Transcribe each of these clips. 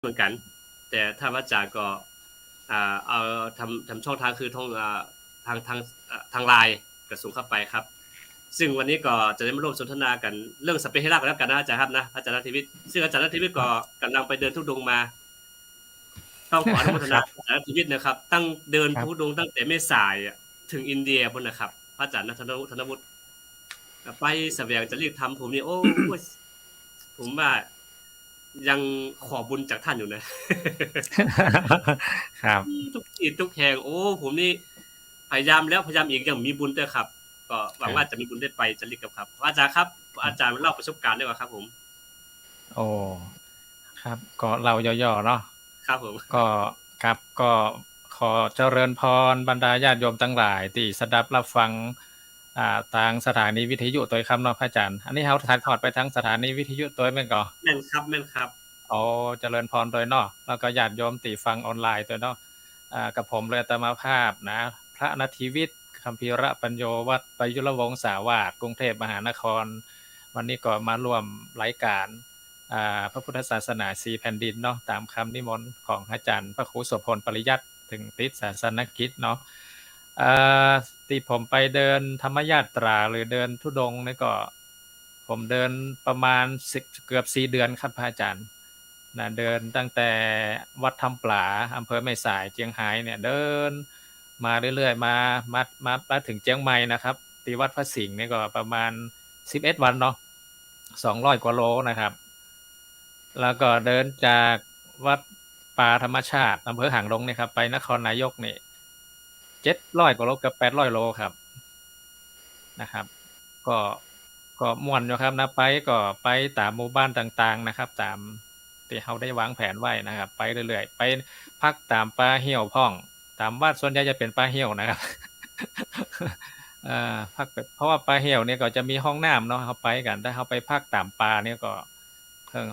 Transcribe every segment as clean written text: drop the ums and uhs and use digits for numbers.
เหมือนกัน แต่ถ้าว่าจากก็เอาทำช่องทางคือทางไลน์กระส่งเข้าไปครับซึ่งวันนี้ก็จะได้มาร่วมสนทนากันเรื่องสเปเชียลกันแล้วกันนะอาจารย์ครับนะอาจารย์นัทธิวิทย์ซึ่งอาจารย์นัทธิวิทย์ก็กำลังไปเดินทุดงมาต้องขออนุโมทนาอาจารย์นัทธิวิทย์นะครับตั้งเดินทุดงตั้งแต่แม่สายถึงอินเดียบนนะครับพระอาจารย์ธนวุฒิไปแสวงจะรีบทำผมนี่โอ้ผมว่ายังขอบุญจากท่านอยู่นะ ครับทุกทีทุกแห่งโอ้ผมนี่พยายามแล้วพยายามอีกยังมีบุญด้วยครับก็หวังว่าจะมีบุญได้ไปจะรีบกับครับอาจารย์ครับอาจารย์เล่าประสบการณ์ได้ไหมครับผมโอ้ครับก็เราย่อๆเนาะครับผมก็ครับก็ขอเจริญพรบรรดาญาติโยมทั้งหลายที่สดับรับฟังทางสถานีวิทยุตัวคำเนาะพระอาจารย์อันนี้เราถ่ายทอดไปทั้งสถานีวิทยุตัวแม่นก็แม่นครับแม่นครับอ๋อเจริญพรโดยเนาะแล้วก็ญาติโยมที่ฟังออนไลน์ตัวเนาะกับผมเลยอาตมาภาพนะพระณัฐฐิวิทย์คัมภีระปัญโยวัดประยุรวงศาวาสกรุงเทพมหานครวันนี้ก็มาร่วมรายการพระพุทธศาสนา4แผ่นดินเนาะตามคำนิมนต์ของอาจารย์พระครูโสพลปริยัติถึงติดศาสนกิจเนาะที่ผมไปเดินธรรมยาตราหรือเดินธุดงค์นี่ก็ผมเดินประมาณเกือบ4เดือนครับพระอาจารย์นะเดินตั้งแต่วัดถ้ำปลาอำเภอแม่สายเจียงไฮ้เนี่ยเดินมาเรื่อยๆมาถึงเจียงใหม่นะครับที่วัดพระสิงห์นี่ก็ประมาณ11วันเนาะ200กว่าโลนะครับแล้วก็เดินจากวัดป่าธรรมชาติอำเภอหางดงเนี่ยครับไปนครนายกนี่700กว่าโลเกือบ800โลครับนะครับก็ก็ม่วนอยู่ครับนะไปก็ไปตามหมู่บ้านต่างๆนะครับตามที่เราได้วางแผนไว้นะครับไปเรื่อยๆไปพักตามป่าเหี่ยวพ่องตามบ้านส่วนใหญ่จะเป็นป่าเหี่ยวนะครับ พักเพราะว่าป่าเหี่ยวเนี่ยก็จะมีห้องน้ำเนาะเราไปกันถ้าเราไปพักตามป่าเนี่ยก็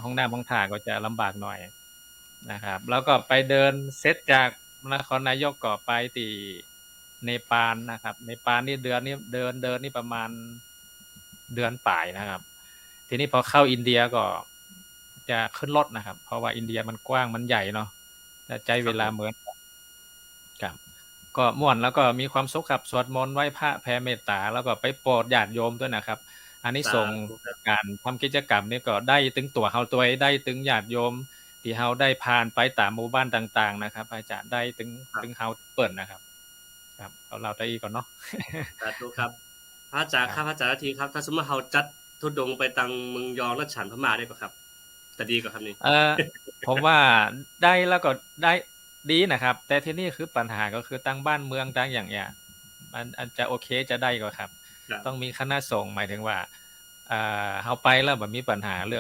ห้องน้ำห้องท่าก็จะลำบากหน่อยนะครับแล้วก็ไปเดินเซตจากนครนายกก็ไปที่เนปาลนะครับเนปาลนี่เดือนนี้เดินนี่ประมาณเดือนปลายนะครับทีนี้พอเข้าอินเดียก็จะขึ้นรถนะครับเพราะว่าอินเดียมันกว้างมันใหญ่เนาะแต่ใจเวลาเหมือนกับก็ม่วนแล้วก็มีความสุขครับสวดมนต์ไหว้พระแผ่เมตตาแล้วก็ไปโปรดญาติโยมด้วยนะครับอันนี้สาส่งธุครับการทำกิจกรรมนี่ก็ได้ตึงตัวเฮาตัวได้ตึงญาติโยมที่เฮาได้ผ่านไปตามหมู่บ้านต่างๆนะครับอาจารย์ได้ตึงเฮาเปิดนะครับครับเอาเราได้อีกก่อนเนาะ สาธุครับพระอาจารย์ครับพระอาจารย์นาทีครับถ้าสมมติเราจัดทุดงไปตังเมืองยองและฉันพม่าได้ป่ะครับจะดีกว่าครับนี่เอ่อผมว่าได้แล้วก็ได้ดีนะครับแต่ที่นี่คือปัญหาก็คือตั้งบ้านเมืองตั้งอย่างเงี้ยมันอันจะโอเคจะได้ก็ครับต้องครับมีคณะสงฆ์หมายถึงว่าเฮาไปแล้วแบบมีปัญหาเรื่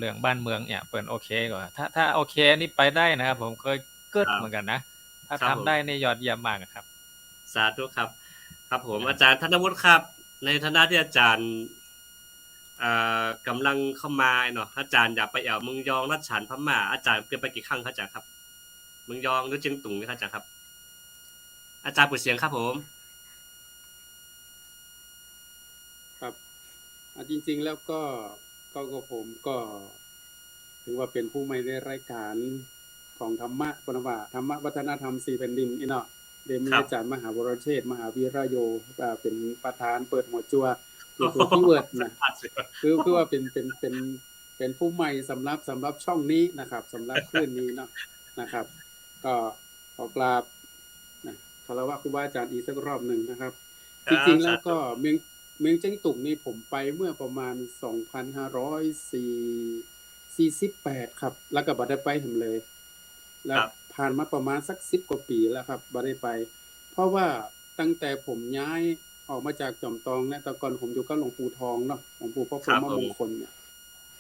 องบ้านเมืองเนี่ยเปิ้นโอเคก็ถ้าโอเคนี่ไปได้นะครับผมเคยเกิดเหมือนกันนะถ้าครับผมทำได้นี่ยอดเยี่ยมมากครับสาธุครับครับผมครับอาจารย์ธนวุฒิครับในฐานะที่อาจารย์กำลังเข้ามาเนาะอาจารย์อยากไปแอวเมืองยองรัชฉานพม่าอาจารย์เปลี่ยนไปกี่ครั้งครับอาจารย์ครับเมืองยองหรือเชียงตุงครับอาจารย์ครับอาจารย์เปิดเสียงครับผมครับจริงๆแล้วก็ผมก็ถือว่าเป็นผู้ไม่ได้รายการของธรรมะปนว่าธรรมะวัฒนธรรม4แผ่นดินเนาะเดมีอาจารย์มหาวรเชษฐ์มหาวีระโยเป็นประธานเปิดหัวจัวอยู่ตัวคีย์เวิร์ดนะคือว่าเป็นผู้ใหม่สำหรับช่องนี้นะครับสำหรับคลื่นนี้เนาะนะครับ ก็ขอกราบนะคารวะครูบาอาจารย์อีกสักรอบหนึ่งนะครับจริงๆแล้วก็เมืองเจ้งตุงนี่ผมไปเมื่อประมาณ2548ครับแล้วก็บ่ได้ไปถึงเลยแล้วผ่านมาประมาณสัก10กว่าปีแล้วครับบ่ได้ไปเพราะว่าตั้งแต่ผมย้ายออกมาจากจอมตองเนี่ยแต่ก่อนผมอยู่กับหลวงปู่ทองเนาะหลวงปู่พระพรหมมงคลเนี่ย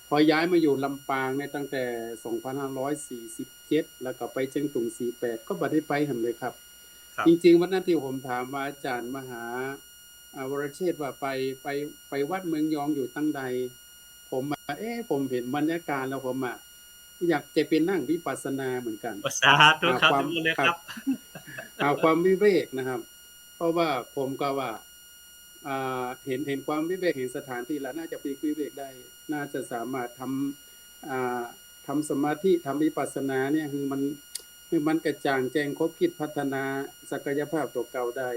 พอย้ายมาอยู่ลำปางเนี่ยตั้งแต่2547แล้วก็ไปเชียงตุง48ก็บ่ได้ไปถึงเลยครับจริงๆวันนั้นที่ผมถามว่าอาจารย์มหาวรเชษฐ์ว่าไปวัดเมืองยองอยู่ตั้งใดผมผมเห็นบรรยากาศแล้วผมอยากจะเป็นนั่งวิปัสสนาเหมือนกันสาธุครับความทุกคนเลยครับความวิเวกนะครับเพราะว่าผมก็ว่าเห็นความวิเวกเห็นสถานที่แล้วน่าจะปีวิเวกได้น่าจะสามารถท ทำสมาธิทำวิปัสสนาเนี่ยคือมันกระจ่างแจ้งครบคิดพัฒนาศักยภาพตัวเก่าได้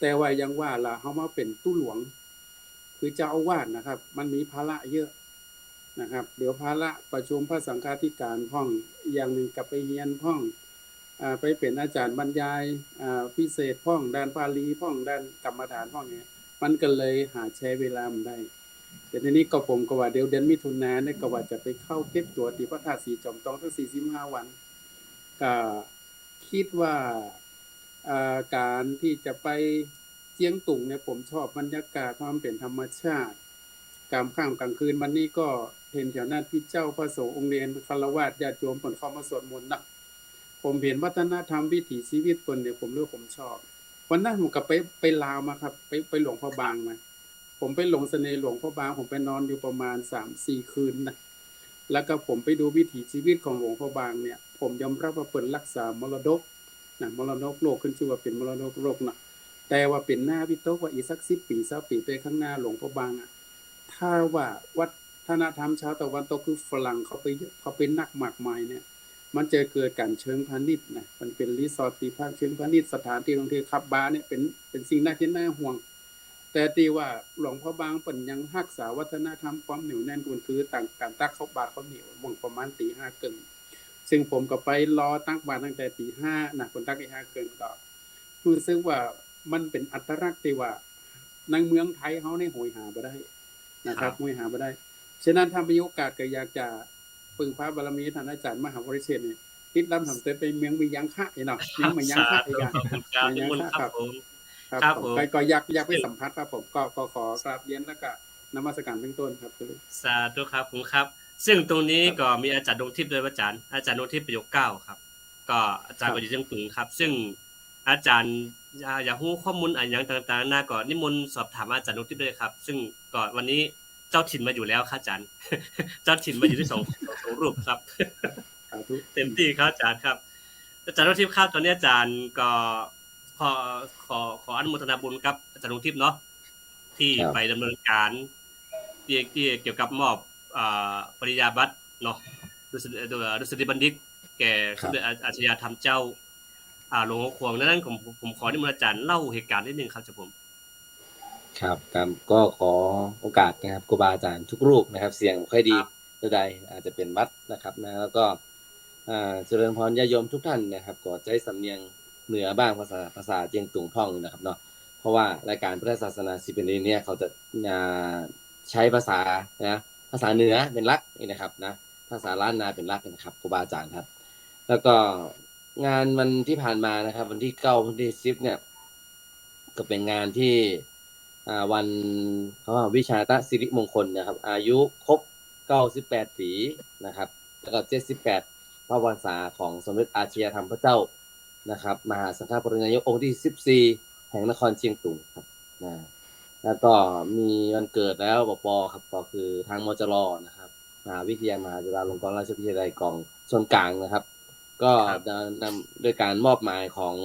แต่ว่ายังว่าล่ะเฮามาเป็นตู้หลวงคือเจ้าอาวาสนะครับมันมีภาระเยอะนะครับเดี๋ยวภาระประชุมพระสังฆาธิการพ่องอย่างหนึ่งกับไปเรียนพ่องไปเป็นอาจารย์บรรยายพิเศษพ่องด้านบาลีพ่องด้านกรรมฐานพ่องเนี่ยมันก็เลยหาใช้เวลามันได้แต่ทีนี้ก็ผมก็ว่าเดือนมิถุนายนเนี่ยก็ว่าจะไปเข้าเก็บตัวที่พระธาตุสีจอมทองทั้ง45 วันก็คิดว่าการที่จะไปเจียงตุงเนี่ยผมชอบบรรยากาศความเป็นธรรมชาติกลางค่ำกลางคืนวันนี้ก็เห็นแถวหน้าที่เจ้าพระสงฆ์องค์เรียนคารวะญาติโยมผลเข้ามาสวดมนต์นะผมเห็นวัฒนธรรมวิถีชีวิตคนเนี่ยผมรู้ผมชอบวันนั้นผมก็ไปลาวมาครับไปหลวงพ่อบางมาผมไปหลงเสน่ห์หลวงพ่อบางผมไปนอนอยู่ประมาณ 3-4 คืนนะแล้วก็ผมไปดูวิถีชีวิตของหลวงพ่อบางเนี่ยผมยอมรับว่าเปิดรักษามรดกนะมรดกโลกขึ้นชื่อว่าเป็นมรดกโลกนะแต่ว่าเป็นหน้าวิตกว่าอีกสัก10 ปี20 ปีไปข้างหน้าหลวงพ่อบางอ่ะถ้าว่าวัฒนธรรมชาวตะวันตกคือฝรั่งเขาไปนักมากมายเนี่ยมันจะเกิดการเชิงพาณิชย์นะมันเป็นรีสอร์ทที่พักเชิงพาณิชย์สถานที่ท่องเที่ยวคับบาร์เนี่ยเป็นสิ่งน่าคิดน่าห่วงแต่ที่ว่าหลวงพ่อบางเปิ่นยังรักษาวัฒนธรรมความเหนียวแน่นคือต่างการตักข้าวบาตรข้าวเหนียวบ่งประมาณตีห้าเกินซึ่งผมก็ไปรอตักบาตรตั้งแต่ตีห้านะคนตักตีห้าเกินก็รู้สึกว่ามันเป็นอัตลักษณ์ที่ว่าในเมืองไทยเขาในหวยหาบ่ได้นะครับหวยหาบ่ได้ฉะนั้นถ้ามีโอกาสก็อยากจะพึ่งพระบารมีท่านอาจารย์มหาวริเชษฐ์นี่ติดลำทำเตยไปเมืองวิยังคะเนาะเมืองวิยังคะอีกอย่าง ครับนิมนต์ครับผม ครับผมก็อยากไปสัมผัสครับผมก็ขอกราบเรียนแล้วก็นมัสการเบื้องต้นครับคุณลุงสาธุครับผมครับซึ่งตรงนี้ก็มีอาจารย์ดวงทิพย์ด้วยอาจารย์ดวงทิพย์ประโยค9ครับก็อาจารย์ก็อยู่เชียงตุงครับซึ่งอาจารย์อยากรู้ข้อมูลอะไรอย่างต่างๆหน้าก็นิมนต์สอบถามอาจารย์ดวงทิพย์ด้วยครับซึ่งก็วันนี้เจ้าถิ่นมาอยู่แล้วครับอาจารย์ เจ้าถิ่นมาอยู่ที่สองรูปครับ เต็มที่ครับอาจารย์ครับอาจารย์ดวงทิพย์ครับตอนนี้อาจารย์ก็ขออนุโมทนาบุญกับอาจารย์ดวงทิพย์เนาะที่ไปดำเนินการที่เกี่ยวกับมอบปริญญาบัตรเนาะดุษฎีบัณฑิตแก่สมเด็จอาชญาธรรมเจ้าหลวงพ่อควงนั้นผมขอนิมนต์อาจารย์เล่าเหตุการณ์นิดนึงครับผมครับก็ขอโอกาสนะครับครูบาอาจารย์ทุกรูปนะครับเสียงค่อยดีใดอาจจะเป็นวัดนะครับนะแล้วก็เจริญพรญาติโยมทุกท่านนะครับก็ใช้สำเนียงเหนือบ้างภาษาเจียงตุงพ่องนะครับเนาะเพราะว่ารายการพุทธศาสนาสิเป็นเนี่ยเขาจะใช้ภาษาเหนือเป็นหลักนี่นะครับนะภาษาล้านนาเป็นหลักนะครับครูบาอาจารย์ครับแล้วก็งานวันที่ผ่านมานะครับวันที่9วันที่10เนี่ยก็เป็นงานที่วันวิชาตสิริมงคลนะครับอายุครบ98 ปีนะครับแล้วก็78พระวรรษาของสมเด็จอาชญาธรรมพระเจ้านะครับมหาสังฆปรินายกองค์ที่14แห่งนครเชียงตุงครับแล้วก็มีวันเกิดแล้วปอครับก็คือทางมจรนะครับมหาวิทยาลัยมหาจุฬาลงกรณราชวิทยาลัยกองส่วนกลางนะครับก็นำโดยการมอบหมายของ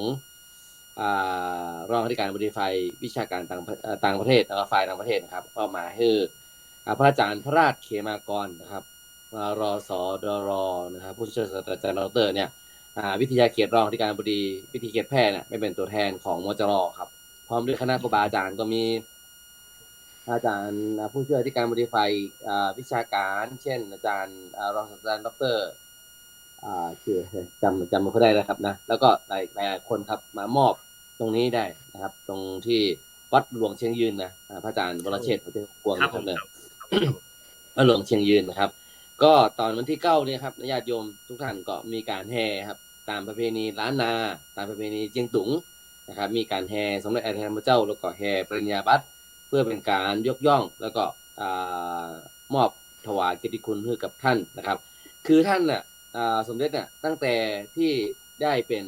รองอธิการบดีฝ่ายวิชาการต่างประเทศฝ่ายต่างประเทศนะครับก็มาให้พระอาจารย์พระราชเขมากรนะครับรสดรนะครับผู้ช่วยศาสตราจารย์ดรเนี่ยวิทยาเขตรองอธิการบดีวิทยาเขตแพร่เนี่ยไม่เป็นตัวแทนของมจรครับพร้อมด้วยคณะครูบาอาจารย์ก็มีอาจารย์ผู้ช่วยอธิการบดีฝ่ายวิชาการเช่นอาจารย์รองศาสตราจารย์ดรชื่อจำไม่ค่อยได้แล้วครับนะแล้วก็หลายคนครับมามอบตรงนี้ได้นะครับตรงที่วัดหลวงเชียงยืนนะพระอาจารย์วรเชษฐ์ประเทศกวงนะครับเนี่ยวัดหลวงเชียงยืนนะครับก็ตอนวันที่9เนี่ยครับญาติโยมทุกท่านก็มีการแห่ครับตามประเพณีล้านนาตามประเพณีเจียงตุงนะครับมีการแห่สมเด็จอาชญาธรรมพระเจ้าแล้วก็แห่ปริญญาบัตรเพื่อเป็นการยกย่องแล้วก็มอบถวายเกียรติคุณให้กับท่านนะครับคือท่านน่ะสมเด็จเนี่ยตั้งแต่ที่ได้เป็น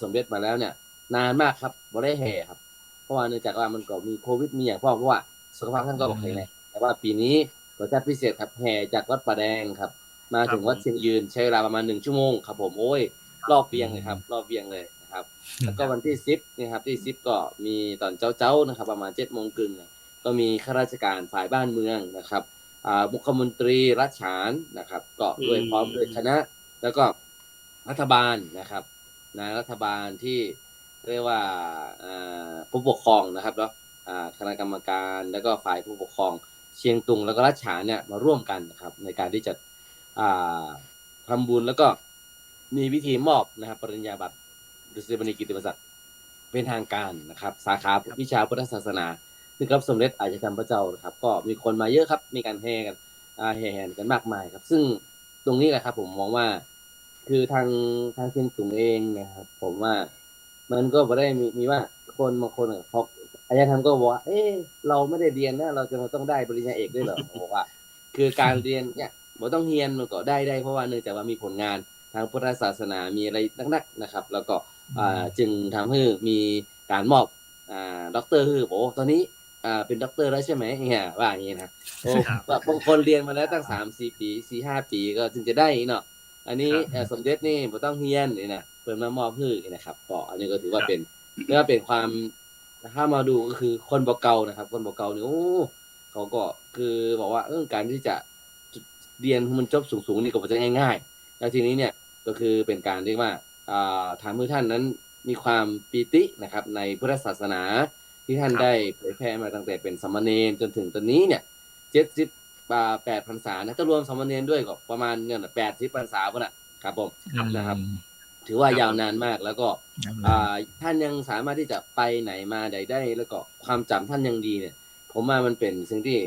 สมเด็จมาแล้วเนี่ยนานมากครับบ่ได้แห่ครับเพราะว่าเนื่องจากว่ามันก็มีโควิดมีอย่างเพราะว่าสุขภาพท่านก็บ่แข็งแรงแต่ว่าปีนี้ก็จัดพิเศษครับแห่จากวัดป่าแดงครับมาถึงวัดเชียงยืนใช้เวลาประมาณ1ชั่วโมงครับผมโอ้ยรอบเวียงเลยครับรอบเวียงเลยนะครับแล้วก็วันที่10นี่ครับที่10ก็มีตอนเจ้านะครับประมาณ7:30นก็มีข้าราชการฝ่ายบ้านเมืองนะครับ มุขมนตรีรัชฉานนะครับก็ด้วยพร้อมด้วยคณะแล้วก็รัฐบาลนะครับนะรัฐบาลที่เรียกว่าผู้ปกครองนะครับเนาะคณะกรรมการแล้วก็ฝ่ายผู้ปกครองเชียงตุงแล้วก็รัชฉานเนี่ยมาร่วมกันนะครับในการที่จะทำบุญแล้วก็มีพิธีมอบนะครับปริญญาบัตรดุษฎีบัณฑิตกิตติมศักดิ์เป็นทางการนะครับสาขาวิชาพุทธศาสนาซึ่งครับสมเด็จอาจจะทำพระเจ้านะครับก็มีคนมาเยอะครับมีการแห่กันแห่กันมากมายครับซึ่งตรงนี้แหละครับผมมองว่าคือทางเชียงตุงเองนะครับผมว่ามันก็ไม่ได้มีว่าคนบางคนเขาอาจารย์ทำก็บอกว่าเราไม่ได้เรียนนะเราจะมาต้องได้ปริญญาเอกด้วยเหรอผมบอกว่าคือการเรียนเนี่ยบ่ต้องเรียนมันก็ได้เพราะว่าเนื่องจากว่ามีผลงานทางพุทธศาสนามีอะไรนักๆนะครับแล้วก็จึงทำให้มีการมอบด็อกเตอร์คือโอ้ตอนนี้เป็นด็อกเตอร์แล้วใช่ไหมเนี่ยว่าอย่างนี้นะโอ้บางคนเรียนมาแล้วตั้ง3-4 ปี4-5 ปีก็จึงจะได้เนาะอันนี้สมเด็จนี่บ่ต้องเรียนนี่นะเปิดมามอบให้นะครับก็อันนี้ก็ถือว่าเป็นเรียกว่าเป็นความถ้ามาดูก็คือคนบ่เก่านะครับคนบ่เก่านี่โอ้เขาก็คือบอกว่าการที่จะเรียนมันจบสูงๆนี่ก็บ่จะง่ายๆแล้วทีนี้เนี่ยก็คือเป็นการเรียกว่าทำให้ท่านนั้นมีความปีตินะครับในพุทธศาสนาที่ท่านได้เผยแพร่มาตั้งแต่เป็นสามเณรจนถึงตอนนี้เนี่ย78 พรรษานะถ้ารวมสามเณรด้วยก็ประมาณเนี่ย80 พรรษาพุ่นน่ะครับผมนะครับถือว่ายาวนานมากแล้วก็ท่านยังสามารถที่จะไปไหนมาใดได้แล้วก็ความจำท่านยังดีเนี่ยผมว่ามันเป็นสิ่งที่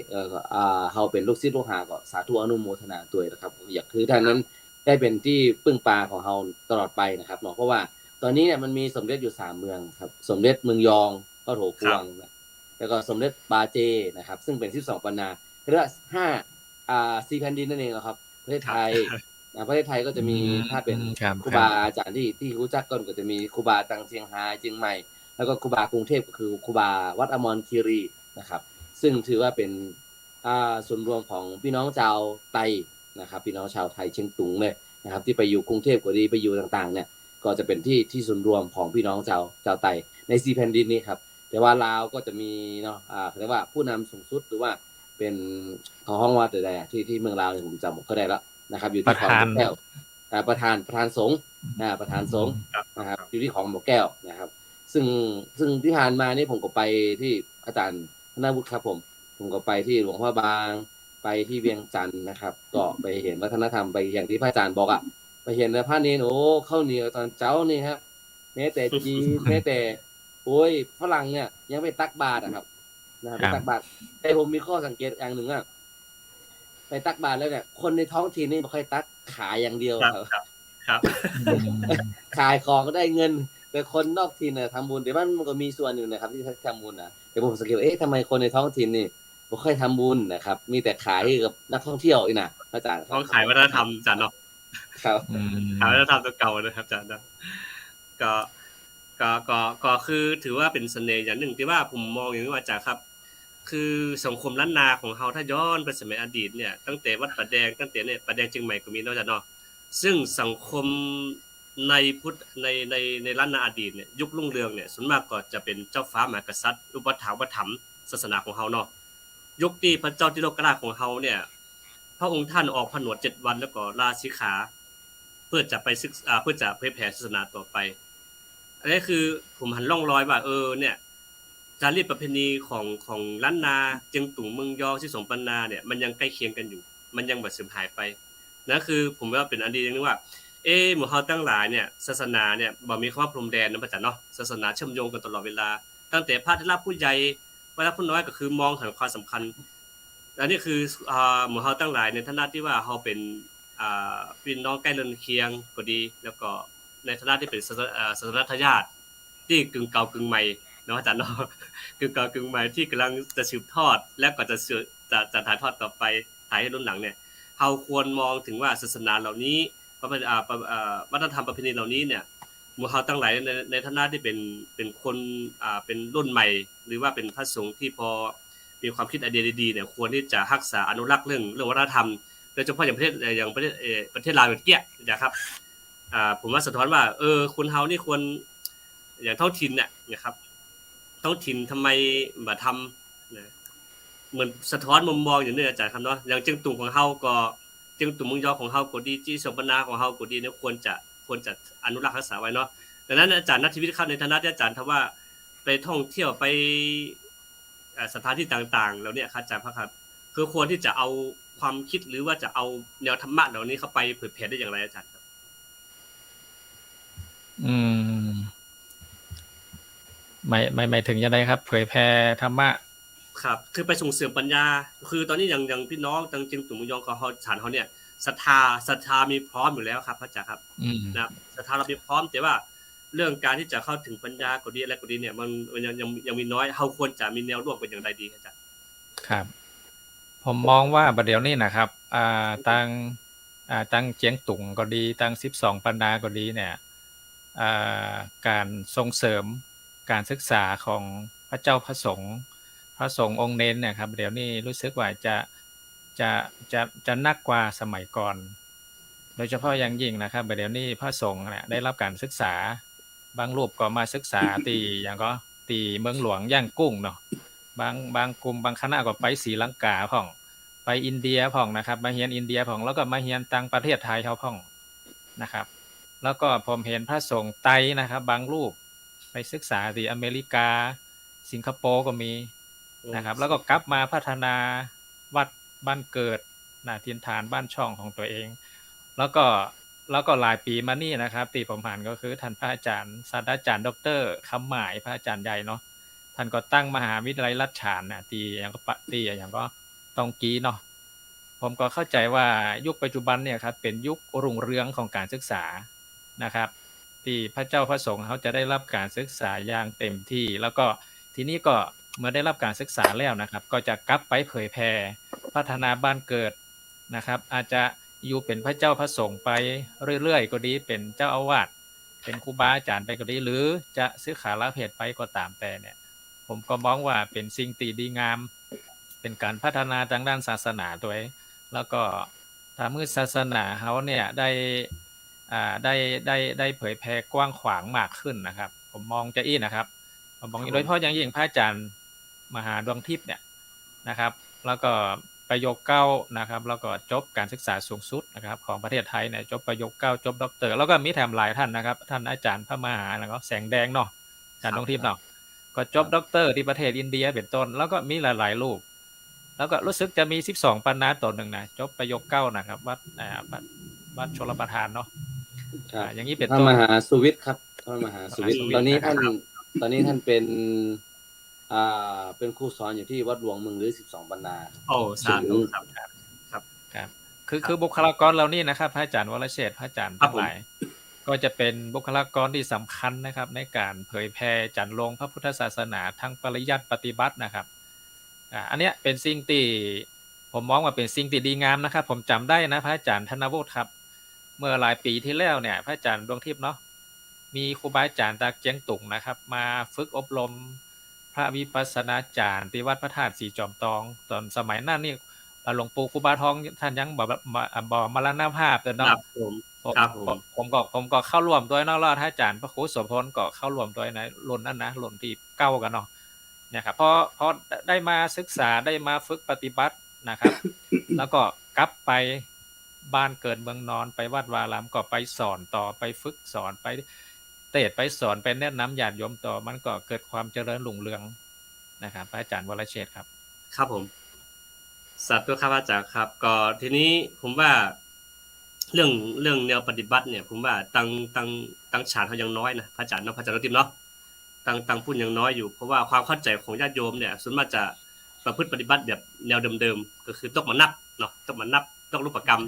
เฮาเป็นลูกศิษย์ลูกหาก็สาธุอนุโมทนาด้วยนะครับอยากคือท่านนั้นได้เป็นที่พึ่งปาของเฮาตลอดไปนะครับเนาะเพราะว่าตอนนี้เนี่ยมันมีสมเด็จอยู่3 เมืองครับสมเด็จเมืองยองก็โถกวงแล้วก็สมเด็จบาเจนะครับซึ่งเป็น12 ปันนาเรียกว่า4 แผ่นดินนั่นเองครับประเทศไทยประเทศไทยก็จะมีถ้าเป็นครูบาอาจารย์ที่รู้จักก็จะมีครูบาตังเชียงไฮ้เชียงใหม่แล้วก็ครูบากรุงเทพก็คือครูบาวัดอมรคีรีนะครับซึ่งถือว่าเป็นส่วนรวมของพี่น้องชาวไตนะครับพี่น้องชาวไทยเชียงตุงเลยนะครับที่ไปอยู่กรุงเทพก็ดีไปอยู่ต่างๆเนี่ยก็จะเป็นที่ส่วนรวมของพี่น้องชาวไตใน4 แผ่นดินนี้ครับแต่ว่าลาวก็จะมีเนาะเรียกว่าผู้นำสูงสุดหรือว่าเป็นเขาห้องว่าแต่ที่เมืองลาวเนี่ยผมจำก็ได้แล้วนะครับอยู่ที่ของหมอแก้วประธานสงฆ์ประธานสงฆ์นะครับอยู่ที่ของหมอแก้วนะครับซึ่งที่ผ่านมานี่ผมก็ไปที่อาจารย์ธนวุฒิครับผมก็ไปที่หลวงพ่อบางไปที่เวียงจันทร์นะครับก็ไปเห็นวัฒนธรรมไปอย่างที่พระอาจารย์บอกไปเห็นในพระเนรข้าวเหนียวตอนเช้านี่ครับแม้แต่จีนแม้แต่โอ้ยฝรั่งเนี่ยยังไปตักบาตรครับไปตักบาตรแต่ผมมีข้อสังเกตอย่างหนึ่งไปตักบาตรแล้วเนี่ยคนในท้องถิ่นนี่ไม่ค่อยตักขายอย่างเดียวครับขายของก็ได้เงินแต่คนนอกถิ่นทำบุญแต่บ้านมันก็มีส่วนอยู่นะครับที่ทำบุญนะแต่ผมสังเกตทำไมคนในท้องถิ่นนี่ไม่ค่อยทำบุญนะครับมีแต่ขายกับนักท่องเที่ยวอีกนะอาจารย์ต้องขายวัฒนธรรมอาจารย์เนาะครับขายวัฒนธรรมตัวเก่านะครับอาจารย์นะก็คือถือว่าเป็นเสน่ห์อย่างหนึ่งที่ว่าผมมองอย่างนี้ว่าอาจารย์ครับคือสังคมล้านนาของเฮาถ้าย้อนไปสมัยอดีตเนี่ยตั้งแต่วัดป่าแดงตั้งแต่เนี่ยป่าแดงเชียงใหม่ก็มีเนาะอาจารย์เนาะซึ่งสังคมในพุทธในล้านนาอดีตเนี่ยยุครุ่งเรืองเนี่ยส่วนมากก็จะเป็นเจ้าฟ้ามหากษัตริย์อุปถัมภ์ศาสนาของเฮาเนาะยุคที่พระเจ้าที่โลกราชของเฮาเนี่ยพระองค์ท่านออกผนวด7 วันแล้วก็ลาสิกขาเพื่อจะไปศึกษาเพื่อจะเผยแผ่ศาสนาต่อไปอันนี้คือผมหันล่องรอยว่าเนี่ยจารีตประเพณีของล้านนาเจียงตุงเมืองยองที่12 ปันนาเนี่ยมันยังใกล้เคียงกันอยู่มันยังบ่สูญหายไปนะคือผมว่าเป็นอันดีอย่างนึงว่าหมู่เฮาตั้งหลายเนี่ยศาสนาเนี่ยบ่มีคำว่าพรมแดนนะพระอาจารย์เนาะศาสนาเชื่อมโยงกันตลอดเวลาตั้งแต่พระเถระผู้ใหญ่พระผู้น้อยก็คือมองถึงความสำคัญอันนี้คือหมู่เฮาตั้งหลายในฐานะที่ว่าเฮาเป็นพี่น้องใกล้เรือนเคียงก็ดีแล้วก็ในฐานะที่เป็นศาสนทายาทที่กึ่งเก่ากึ่งใหม่เนาะอาจารย์เนาะกึ่งเก่ากึ่งใหม่ที่กำลังจะสืบทอดและก็จะถ่ายทอดต่อไปถ่ายให้รุ่นหลังเนี่ยเฮาควรมองถึงว่าศาสนาเหล่านี้วัฒนธรรมประเพณีเหล่านี้เนี่ยหมู่เฮาตั้งหลายในฐานะที่เป็นคนเป็นรุ่นใหม่หรือว่าเป็นพระสงฆ์ที่พอมีความคิดไอเดียดีๆเนี่ยควรที่จะรักษาอนุรักษ์เรื่องวัฒนธรรมโดยเฉพาะอย่างประเทศลาวอย่างเกี้ยนะครับผมว่าสะท้อนว่าคนเฮานี่ควรอย่างท้องถิ่นเนี่ยนะครับท้องถิ่นทำไมบ่ทำนะ เหมือนสะท้อนมุมมองอย่างนี้อาจารย์ครับเนาะอย่างเจียงตุงของเฮาก็เจียงตุงเมืองยอของเฮาก็ดีจี้สมบนาของเฮาก็ดีเนี่ยควรจะอนุรักษ์รักษาไว้เนาะดังนั้นอาจารย์นัทชีวิตครับในฐานะที่อาจารย์ทว่าไปท่องเที่ยวไปสถานที่ต่างๆแล้วเนี่ยครับอาจารย์ครับคือควรที่จะเอาความคิดหรือว่าจะเอาแนวธรรมะเหล่านี้เข้าไปเผยแพร่ได้อย่างไรอาจารย์ครับ อืมไม่ถึงยังไงครับเผยแพร่ธรรมะครับคือไปส่งเสริมปัญญาคือตอนนี้อย่างพี่น้องตังจิงตุ่มยองกับเขาฐานเขาเนี่ยศรัทธามีพร้อมอยู่แล้วครับพระอาจารย์ครับนะครับศรัทธาเรามีพร้อมแต่ว่าเรื่องการที่จะเข้าถึงปัญญาก็ดีอะไรก็ดีเนี่ยมันยังมีน้อยเขาควรจะมีแนวร่วมกันอย่างไรดีอาจารย์ครับผมมองว่าประเดี๋ยวนี้นะครับตั้งเจียงตุงก็ดีตั้ง12ปันนาก็ดีเนี่ยการส่งเสริมการศึกษาของพระเจ้าพระสงฆ์องค์เน้นเนี่ยครับเดี๋ยวนี้รู้สึกว่าจะนักกว่าสมัยก่อนโดยเฉพาะอย่างยิ่งนะครับเดี๋ยวนี้พระสงฆ์เนี่ยได้รับการศึกษาบางรูปก็มาศึกษาตีเมืองหลวงย่างกุ้งเนาะบางกลุ่มบางคณะก็ไปศรีลังกาพ่องไปอินเดียพ่องนะครับมาเรียนอินเดียพ่องแล้วก็มาเรียนต่างประเทศไทยเขาพ่องนะครับแล้วก็ผมเห็นพระสงฆ์ไต้นะครับบางรูปไปศึกษาที่อเมริกาสิงคโปร์ก็มีนะครับแล้วก็กลับมาพัฒนาวัดบ้านเกิดถิ่นฐานบ้านช่องของตัวเองแล้วก็หลายปีมานี่นะครับที่ผมอ่านก็คือท่านพระอาจารย์ศาสตราจารย์ดร.คำหมายพระอาจารย์ใหญ่เนาะท่านก็ตั้งมหาวิทยาลัยรัชฉานนะที่อย่างก็ตองกี้เนาะผมก็เข้าใจว่ายุคปัจจุบันเนี่ยครับเป็นยุครุ่งเรืองของการศึกษานะครับที่พระเจ้าพระสงฆ์เขาจะได้รับการศึกษาอย่างเต็มที่แล้วก็ทีนี้ก็เมื่อได้รับการศึกษาแล้วนะครับก็จะกลับไปเผยแพร่พัฒนาบ้านเกิดนะครับอาจจะอยู่เป็นพระเจ้าพระสงฆ์ไปเรื่อยๆก็ดีเป็นเจ้าอาวาสเป็นครูบาอาจารย์ไปก็ดีหรือจะซื้อขาละเพศไปก็ตามแต่เนี่ยผมก็มองว่าเป็นสิ่งที่ดีงามเป็นการพัฒนาทางด้านศาสนาด้วยแล้วก็ทำให้ศาสนาเขาเนี่ยได้เผยแพร่กว้างขวางมากขึ้นนะครับผมมองจะอี้นะครับผมมองโดยเฉพาะอย่างยิ่งพระอาจารย์มหาดวงทิพย์เนี่ยนะครับแล้วก็ประโยคเก้านะครับแล้วก็จบการศึกษาสูงสุดนะครับของประเทศไทยเนี่ยจบประโยคเก้าจบด็อกเตอร์แล้วก็มีแถมหลายท่านนะครับท่านอาจารย์พระมหาแล้วก็แสงแดงเนาะอาจารย์ดวงทิพย์เนาะก็จบด็อกเตอร์ที่ประเทศอินเดียเป็นต้นแล้วก็มีหลายๆรูปแล้วก็รู้สึกจะมี12ปันนาตัวหนึ่งนะจบประโยคเก้านะครับวัดชลประทานเนาะอย่างนี้เป็นต้นพระมหาสุวิทย์ครับพระมหาสุวิทย์ตอนนี้ท่านเป็นครูสอนอยู่ที่วัดหลวงเมืองหรือ12ปันนาโอ้สาธุครับคือบุคลากรเหล่านี้นะครับพระอาจารย์วรเชษฐ์พระอาจารย์ทั้งหลายก็จะเป็นบุคลากรที่สำคัญนะครับในการเผยแพร่จันลงพระพุทธศาสนาทั้งปริยัติปฏิบัตินะครับอันเนี้ยเป็นสิ่งที่ผมมองว่าเป็นสิ่งที่ดีงามนะครับผมจำได้นะพระอาจารย์ธนวุฒิครับเมื่อหลายปีที่แล้วเนี่ยพระอาจารย์ดวงทิพย์เนาะมีครูบาอาจารย์จากเจียงตุงนะครับมาฝึกอบรมพระวิปัสสนาจารย์ที่วัดพระธาตุสีจอมทองตอนสมัยนั้นนี่หลวงปู่ครูบาทองท่านยังบ่มรณภาพเนาะผมก็เข้าร่วมด้วยเนาะแล้วท่านอาจารย์พระครูโสพลก็เข้าร่วมด้วยในรุ่นนั้นนะรุ่นที่เก้ากันเนาะเนี่ยครับพอได้มาศึกษาได้มาฝึกปฏิบัตินะครับ แล้วก็กลับไปบ้านเกิดเมืองนอนไปวัดวารามก็ไปสอนต่อไปฝึกสอนไปเทศไปสอนไปแนะนำญาติโยมต่อมันก็เกิดความเจริญรุ่งเรืองนะครับอาจารย์วรเชษฐ์ครับครับผมสาธุครับอาจารย์ครับก็ทีนี้ผมว่าเรื่องแนวปฏิบัติเนี่ยผมว่าตั้งฉานเขายังน้อยนะพระอาจารย์เนาะพระอาจารย์ติมเนาะตั้งพูดยังน้อยอยู่เพราะว่าความเข้าใจของญาติโยมเนี่ยส่วนมากจะประพฤติปฏิบัติแบบแนวเดิมๆก็คือต้องมานับเนาะต้องมานับต้องรูปกรรม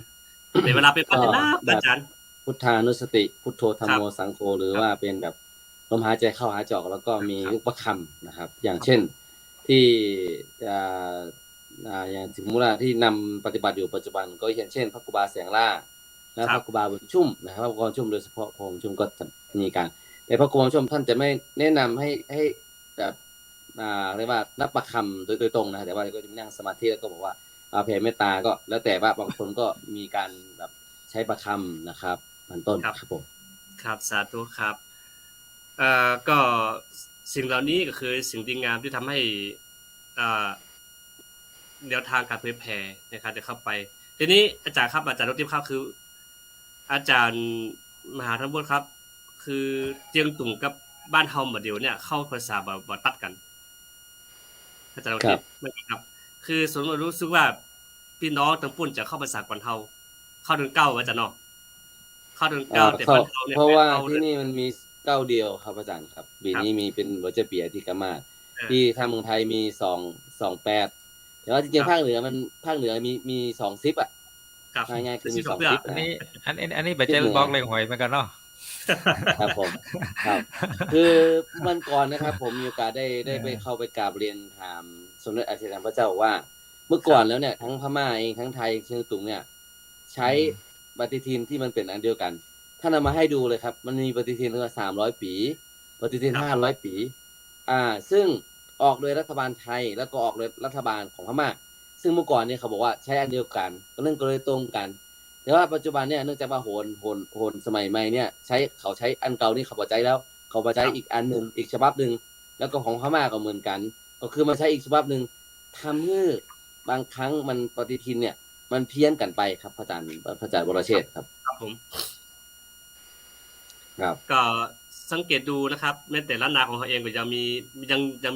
ในเวลาเป็นปฏิบัติอาจารย์พุทธานุสติพุทโธธัมโมสังโฆหรือว่าเป็นแบบลมหายใจเข้าหายใจออกแล้วก็มีรูปคำนะครับอย่างเช่นที่อย่างสมมุติว่าที่นำปฏิบัติอยู่ปัจจุบันก็อย่างเช่นพระครูบาแสงล่าและพระครูบาบุญชุ่มนะครับพระครูบาบุญชุ่มโดยเฉพาะพระบุญชุ่มก็จะมีการแต่พระครูบาบุญชุ่มท่านจะไม่แนะนำให้แบบเรียกว่านับประคำโดยตรงนะแต่ว่าก็จะนั่งสมาธิแล้วก็บอกว่าแผ่เมตตาก็แล้วแต่ว่าบางคนก็มีการแบบใช้ประคำนะครับเป็นต้นครับผมครับสาธุครับก็สิ่งเหล่านี้ก็คือสิ่งดีงามที่ทำให้ แนวทางการเผยแพร่นะครับจะเข้าไปทีนี้อาจารย์ครับอาจารย์รถทิพย์ครับคือ อาจารย์มหาธนบุตรครับ คือเจียงตุ่มกับบ้านเฮามาเดียวเนี่ยเข้าภาษาบ่ตัดกันอาจารย์รถทิพย์ไม่ครับ คือสมมติรู้สึกว่าพี่น้องทั้งปุ่นจะเข้าภาษาก่อนเฮาเข้าเดือนเก้าอาจารย์เนาะเข้าเดือนเก้าแต่บ้านเฮาเนี่ย เพราะว่า เข้า ที่นี่มันมีเก้าเดียวครับอาจารย์ครับปีนี้มีเป็นโรเจอร์เปียที่กามาที่ทางเมืองไทยมี228แต่ว่าจริงๆภาคเหนือมี20อ่ะ ครับ ง่ายๆคือมี สิบ 20 อันนี้ไปเจอบอกเลยหวยเหมือนกันเนาะ ครับผมครับ คือมันก่อนนะครับ ผมมีโอกาสได้ไปเข้าไปกราบเรียนถามสมเด็จอาจารย์พระเจ้าว่า เมื่อก่อนแล้วเนี่ยทั้งพม่าเองทั้งไทยเชียงตุงเนี่ย ใช้ปฏิทินที่มันเป็นอันเดียวกันท่านเอามาให้ดูเลยครับ มันมีปฏิทินตั้งแต่300 ปีปฏิทิน500 ปีซึ่งออกโดยรัฐบาลไทยแล้วก็ออกโดยรัฐบาลของพม่าซึ่งเมื่อก่อนเนี่ยเขาบอกว่าใช้อันเดียวกันเรื่องก็เลยตรงกันแต่ว่าปัจจุบันเนี่ยเนื่องจากว่าโหนสมัยใหม่เนี่ยเขาใช้อันเก่านี่เขาพอใจแล้วเขาพอใจอีกอันหนึ่งอีกฉบับหนึ่งแล้วก็ของพม่าก็เหมือนกันก็คือมาใช้อีกฉบับหนึ่งทำให้บางครั้งมันปฏิทินเนี่ยมันเพี้ยนกันไปครับพระอาจารย์วรเชษฐ์ครับ ครับผม ครับ ก็สังเกตดูนะครับแม้แต่ล้านนาของเขาเองก็ยัง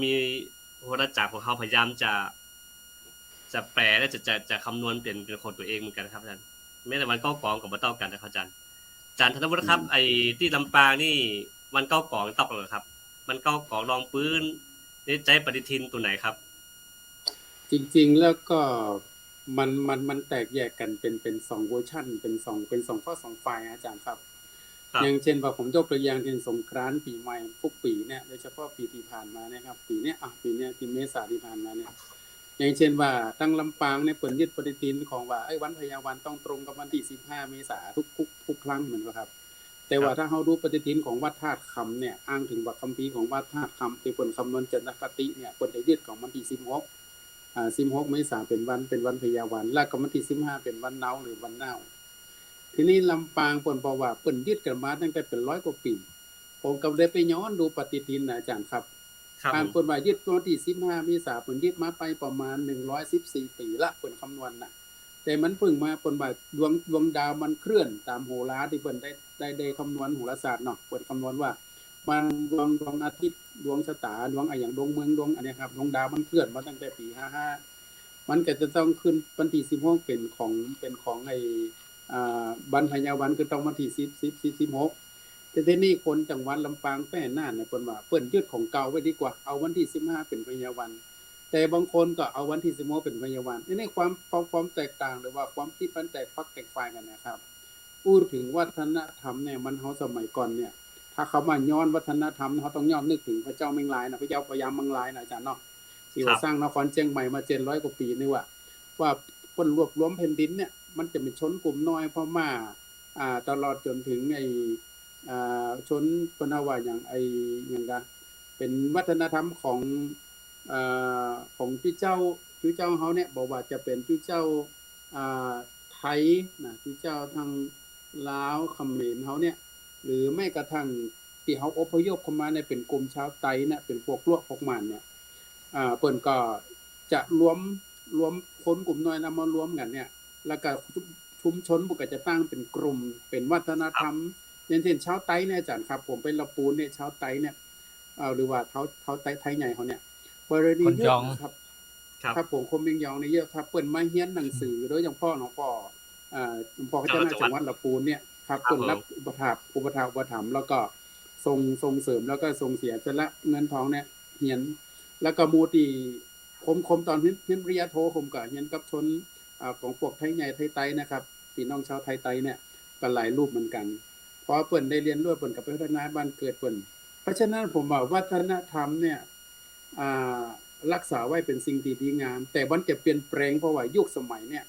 มีโหราจารย์ของเขาพยายามจะแปลและจะคำนวณเป็นคนตัวเองเหมือนกันครับอาจารย์แม้แต่วันเก้ากองกับวันเต้ากันนะครับอาจารย์ธนวุฒิครับไอ้ที่ลำปางนี่วันเก้ากองตอกเลยครับมันเก้ากองรองปืนนี่ใจปฏิทินตัวไหนครับ จริงๆแล้วก็มันแตกแยกกันเป็น2เวอร์ชันเป็น2ข้อ2ฝ่ายอาจารย์ครับอย่างเช่นว่าผมยกตัวอย่างเช่นสงกรานต์ปีใหม่ทุกปีเนี่ยโดยเฉพาะปีที่ผ่านมานะครับปีเนี้ยปีเมษาที่ผ่านมาเนี่ยอย่างเช่นว่าตั้งลำปางเนี่ยเปิดยึดปฏิทินของว่าวันพยาวันต้องตรงกับวันที่15เมษายนทุกครั้งเหมือนกันครับแต่ว่าถ้าเฮาดูปฏิทินของวัดธาตุคำเนี่ยอ้างถึงว่าคัมภีร์ของวัดธาตุคำที่เพิ่นคำนวณจันทคติเนี่ยเพิ่นได้ยึดของวันที่16เมษายนเป็นวันพยาวันแล้วก็วันที่15เป็นวันเนาหรือวันเนาทีนี้ลำปางเปิ้นบอกว่าเปิ้นยึดกันมาตั้งแต่เป็น100 กว่าปีผมก็ได้ไปย้อนดูปฏิทินอาจารย์ครับทางเปิ้นว่ายึดวันที่15เมษายนเปิ้นยึดมาไปประมาณ114 ปีละเปิ้นคำนวณน่ะแต่มันเพิ่งมาเปิ้นว่าดวงดาวมันเคลื่อนตามโหราที่เปิ้นได้คำนวณโหราศาสตร์เนาะเปิ้นคำนวณว่ามันดวงอาทิตย์ดวงชะตาดวงอย่างดวงเมืองดวงอันนี้ครับดวงดาวมันเคลื่อนมาตั้งแต่ปี55มันก็จะต้องขึ้นวันที่16เป็นของไอ้วันพยาวันคือต้องวันที่16แต่ทีนี้คนจังหวัดลำปางแป้น่านเนี่ยเพิ่นว่าเปิ้นยึดของเก่าไว้ดีกว่าเอาวันที่15เป็นพยาวันแต่บางคนก็เอาวันที่16เป็นพยาวันนี่ความแตกต่างหรือว่าความคิดมันแตกฝักแตกฝ่ายกันนะครับพูดถึงวัฒนธรรมเนี่ยมันเฮาสมัยก่อนเนี่ยถ้าเขามาย้อนวัฒนธรรมเขาต้องย้อนนึกถึงพระเจ้าเมงลายนะพระเจ้าพญามังลายนะอาจารย์เนาะที่ว่าสร้างนครเชียงใหม่มา700 กว่าปีนี่ว่าเปิ้นรวบรวมแผ่นดินเนี่ยมันจะเป็นชนกลุ่มน้อยพม่าตลอดจนถึงไอ้ชนเปิ้นว่าอย่างไอ้หยังกะเป็นวัฒนธรรมของพี่เจ้าเฮาเนี่ยบอกว่าจะเป็นพี่เจ้าไทยนะพี่เจ้าทางลาวเขมรเฮาเนี่ยหรือแม้กระทั่งที่เฮาอพยพเข้ามาเนี่ยเป็นกลุ่มชาวไตเนี่ยเป็นพวกลวกพวกมันเนี่ยเปิ้นก็จะรวมคนกลุ่มน้อยนำมารวมกันเนี่ยแล้วก็ชุมชนก็จะตั้งเป็นกลุ่มเป็นวัฒนธรรมอย่างเช่นชาวไตเนี่ยอาจารย์ครับผมไปละปูนเนี่ยชาวไตเนี่ยหรือว่าเขาไตไทยใหญ่เขาเนี่ยบริเวณเยอะครับผมคนเมียงยองเนี่ยเยอะครับเปิ้นมาเรียนหนังสือโดยอย่างพ่อหลวงพ่อเขาจะมาจังหวัดละปูนเนี่ยครับเปิ้นรับอุปถัมภ์แล้วก็ส่งเสริมแล้วก็ส่งเสียสละเงินทองเนี่ยเรียนแล้วก็มูตีคมตอนเรียนปริญญาโทผมก็เรียนกับชนของพวกไทยใหญ่ไทยไตนะครับพี่น้องชาวไทยไตเนี่ยก็หลายรูปเหมือนกันพอเปิ้นได้เรียนรู้เปิ้นกับพัฒนาบ้านเกิดเปิ้นเพราะฉะนั้นผมว่าวัฒนธรรมเนี่ยรักษาไว้เป็นสิ่งที่ดีงามแต่มันจะเปลี่ยนแปลงเพราะว่ายุคสมัยเนี่ย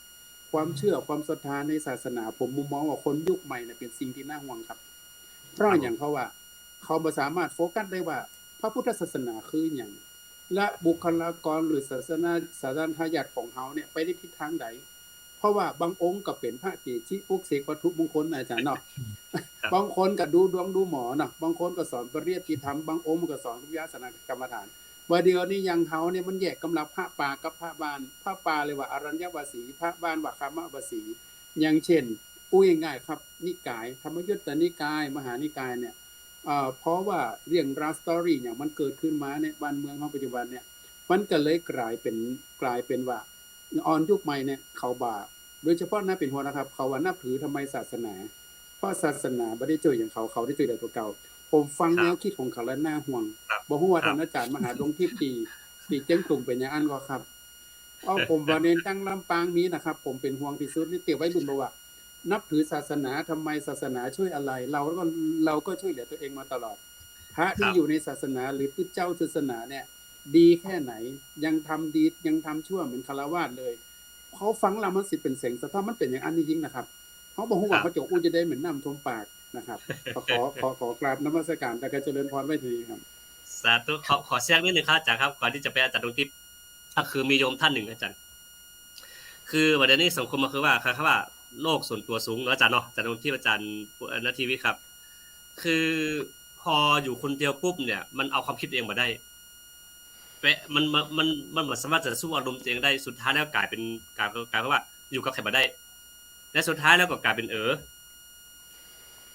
ความเชื่อความศรัทธาในศาสนาผมมุมมองว่าคนยุคใหม่เนี่ยเป็นสิ่งที่น่าห่วงครับเพราะอย่างเขาว่าเขาบ่สามารถโฟกัสได้ว่าพระพุทธศาสนาคือหยังและบุคลากรหรือศาสนาทายาทของเฮาเนี่ยไปในทิศทางใดเพราะว่าบางองค์ก็เป็นพระเกจิปลุกเสกวัตถุมงคลอาจารย์เนาะบางคนก็ดูดวงดูหมอเนาะบางคนก็สอนปริยัติธรรมบางองค์ก็สอนวิปัสสนากรรมฐาน ว่าเดียวนี้ยังเขาเนี่ยมันแยกกำลับพระป่ากับพระบ้านพระป่าเลยว่าอรัญญวสีพระบ้านว่าคามวสีอย่างเช่นอุ้ยง่ายครับนิกายธรรมยุตตนิกายมหานิกายเนี่ยเพราะว่าเรื่องราวสตอรี่อย่างมันเกิดขึ้นมาในบ้านเมืองของปัจจุบันเนี่ยมันก็เลยกลายเป็นว่าออนยุคใหม่เนี่ยเขาบ่าโดยเฉพาะน่าเป็นหัวนะครับเขาว่านับถือทำไมศาสนาเพราะศาสนาไม่ได้เจออย่างเขาได้เจอแต่ตัวเก่าผมฟังแนวคิดของเขาแล้วน่าห่วงบอกว่าท่านอาจารย์มหาดวงทิพย์ตีเจ้งตุงเป็นอย่างอันก็ครับผมว่าเน้นตั้งลำปางนี้นะครับผมเป็นห่วงที่สุดนี่เตี่ยวไว้รุ่นบอกว่านับถือศาสนาทำไมศาสนาช่วยอะไรเราก็ช่วยเหลือตัวเองมาตลอดพระที่อยู่ในศาสนาหรือผู้เจ้าศาสนาเนี่ยดีแค่ไหนยังทำดียังทำชั่วเหมือนคฤหัสถ์เลยเขาฟังเรามันสิเป็นเสียงสะท้อนมันเป็นอย่างอันนี้จริงนะครับเขาบอกว่าเขาจะอู้จะได้เหมือนน้ำท่วมปากนะครับขอกราบนมัสการแต่ก็เจริญพรไว้ทีครับสาธุขอแทรกนิดนึงครับอาจารย์ครับก่อนที่จะไปอาจารย์ดวงทิพย์ก็คือมีโยมท่านหนึ่งอาจารย์คือวันนี้สังคมมันคือว่าครับว่าโลกส่วนตัวสูงเนาะอาจารย์เนาะอาจารย์ดวงทิพย์อาจารย์ณทีวิครับ คือพออยู่คนเดียวปุ๊บเนี่ยมันเอาความคิดเองมาได้มันสามารถจะสู้อารมณ์ตัวเองได้สุดท้ายแล้วกลายเป็นว่าอยู่กับใครมาได้และสุดท้ายแล้วก็กลายเป็น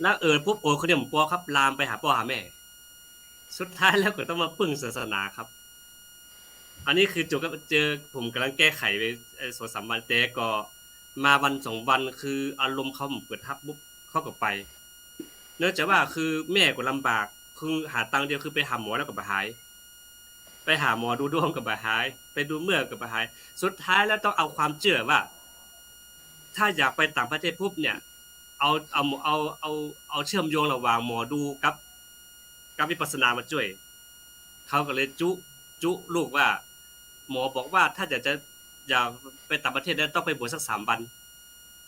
แล้วปุ๊บคนเดียวผมปอครับลามไปหาพ่อหาแม่สุดท้ายแล้วก็ต้องมาพึ่งศาสนาครับอันนี้คือเจอผมกำลังแก้ไขไป2-3 วันแต่ก็มาวัน2 วันคืออารมณ์เขาเปิดทับปุ๊บเข้ากับไปเนื่องจากว่าคือแม่ก็ลำบากคือหาตังค์เดียวคือไปหาหมอแล้วก็บ่หายไปหาหมอดูดวงก็บ่หายไปดูเมื่อก็บ่หายสุดท้ายแล้วต้องเอาความเชื่อว่าถ้าอยากไปต่างประเทศปุ๊บเนี่ยเอาเชื่อมโยงระหว่างหมอดูกับวิปัสสนามาช่วยเขาก็เลยจุลูกว่าหมอบอกว่าถ้าอยากไปต่างประเทศแล้วต้องไปบวชสัก3 วัน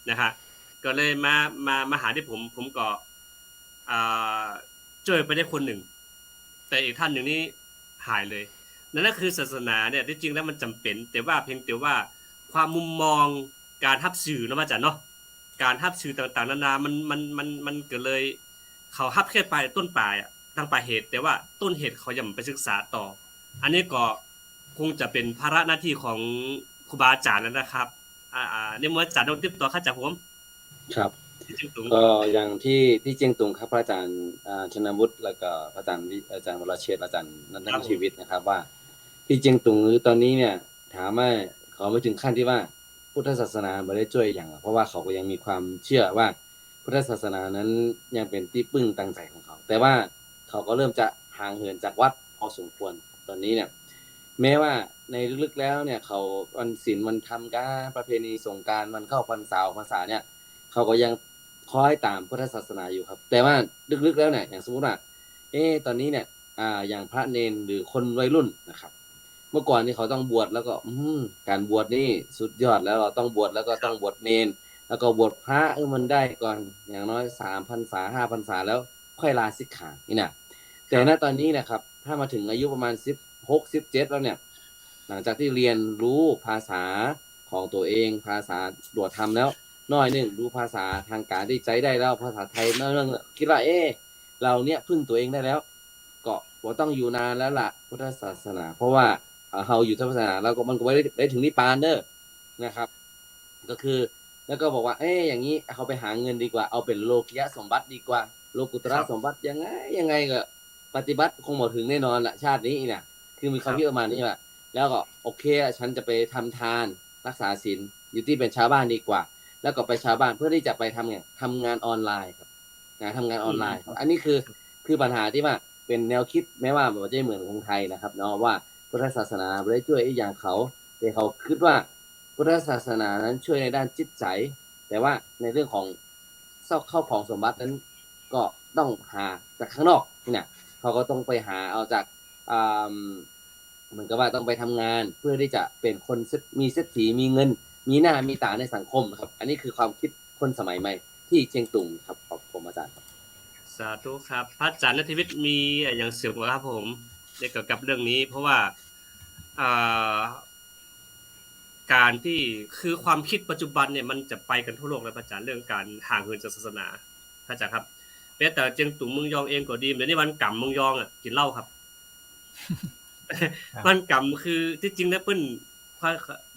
นะฮะก็เลยมาหาที่ผมก็ช่วยไปได้คนหนึ่งแต่อีกท่านหนึ่งนี่หายเลยนั่นคือศาสนาเนี่ยที่จริงแล้วมันจำเป็นแต่ว่าเพียงแต่ว่าความมุมมองการทับสื่อนะอาจารย์เนาะการทับสื่อต่างๆนานามันเกิดเลยเขาทับแค่ปลายต้นปลายทางปลายเหตุแต่ว่าต้นเหตุเขายังไปศึกษาต่ออันนี้ก็คงจะเป็นภาระหน้าที่ของครูบาอาจารย์แล้วนะครับเนี่ยเมื่ออาจารย์ต้องติดต่อข้าจากผมครับก็อย่างที่เจียงตุงครับพระอาจารย์ชนวุฒิแล้วก็พระอาจารย์วรเชษฐ์อาจารย์นันทชีวิตนะครับว่าที่เจียงตุงตอนนี้เนี่ยถามว่าเขาไม่ถึงขั้นที่ว่าพุทธศาสนาไม่ได้ช่วยอย่างเพราะว่าเขาก็ยังมีความเชื่อว่าพุทธศาสนานั้นยังเป็นที่พึ่งทางใจของเขาแต่ว่าเขาก็เริ่มจะห่างเหินจากวัดพอสมควรตอนนี้เนี่ยแม้ว่าในลึกๆแล้วเนี่ยเขาวันศีลวันธรรมการประเพณีสงกรานต์วันเข้าพรรษาเนี่ยเขาก็ยังคอยตามพุทธศาสนาอยู่ครับแต่ว่าลึกๆแล้วเนี่ยอย่างสมมุติว่าตอนนี้เนี่ยอย่างพระเนนหรือคนวัยรุ่นนะครับเมื่อก่อนนี่เขาต้องบวชแล้วก็การบวชนี่สุดยอดแล้วเราต้องบวชแล้วก็ต้องบวชเนนแล้วก็บวชพระมันได้ก่อนอย่างน้อย3 พรรษา5 พรรษาแล้วค่อยลาสิกขานี่นะแต่ณตอนนี้นะครับถ้ามาถึงอายุประมาณ16 17แล้วเนี่ยหลังจากที่เรียนรู้ภาษาของตัวเองภาษาตรวจทำแล้วน้อยหนึ่งรู้ภาษาทางการได้ใจได้แล้วภาษาไทยน้อยนึงคิดว่าเราเนี่ยพึ่งตัวเองได้แล้วก็ว่าต้องอยู่นานแล้วล่ะพุทธศาสนาเพราะว่าเราอยู่ศาสนาแล้วก็มันก็ได้ถึงนิพพานเด้อนะครับก็คือแล้วก็บอกว่าอย่างนี้เขาไปหาเงินดีกว่าเอาเป็นโลกิยะสมบัติดีกว่าโลกุตระสมบัติยังไงก็ปฏิบัติคงหมดถึงแน่นอนละชาตินี้เนี่ยคือมีความคิดประมาณนี้ว่าแล้วก็โอเคฉันจะไปทำทานรักษาศีลอยู่ที่เป็นชาวบ้านดีกว่าแล้วก็ไปชาวบ้านเพื่อที่จะไปทำงานออนไลน์ครับทำงานออนไลน์อันนี้คือปัญหาที่ว่าเป็นแนวคิดแม้ว่ามันจะเหมือนของไทยนะครับเนาะว่าพุทธศาสนาไม่ได้ช่วยอย่างเขาแต่เขาคิดว่าพุทธศาสนานั้นช่วยในด้านจิตใจแต่ว่าในเรื่องของเข้าของสมบัตินั้นก็ต้องหาจากข้างนอกเนี่ยเขาก็ต้องไปหาเอาจากเหมือนกับว่าต้องไปทำงานเพื่อที่จะเป็นคนมีเศรษฐีมีเงินมีหน้ามีตาในสังคมครับอันนี้คือความคิดคนสมัยใหม่ที่เชียงตุงครับขอบคุณอาจารย์ครับสาธุครับพระอาจารย์ณทิวิทย์มีอย่างเสริมครับผมเกี่ยวกับเรื่องนี้เพราะว่าการที่คือความคิดปัจจุบันเนี่ยมันจะไปกันทั่วโลกแล้วพระอาจารย์เรื่องการห่างเหินจากศาสนาพระอาจารย์ครับแต่เจียงตุงเมืองยองเองก็ดีเดี๋ยวนี้วันกำเมืองยองกินเหล้าครับ ครับ มันกำคือที่จริงแล้วเปิ้น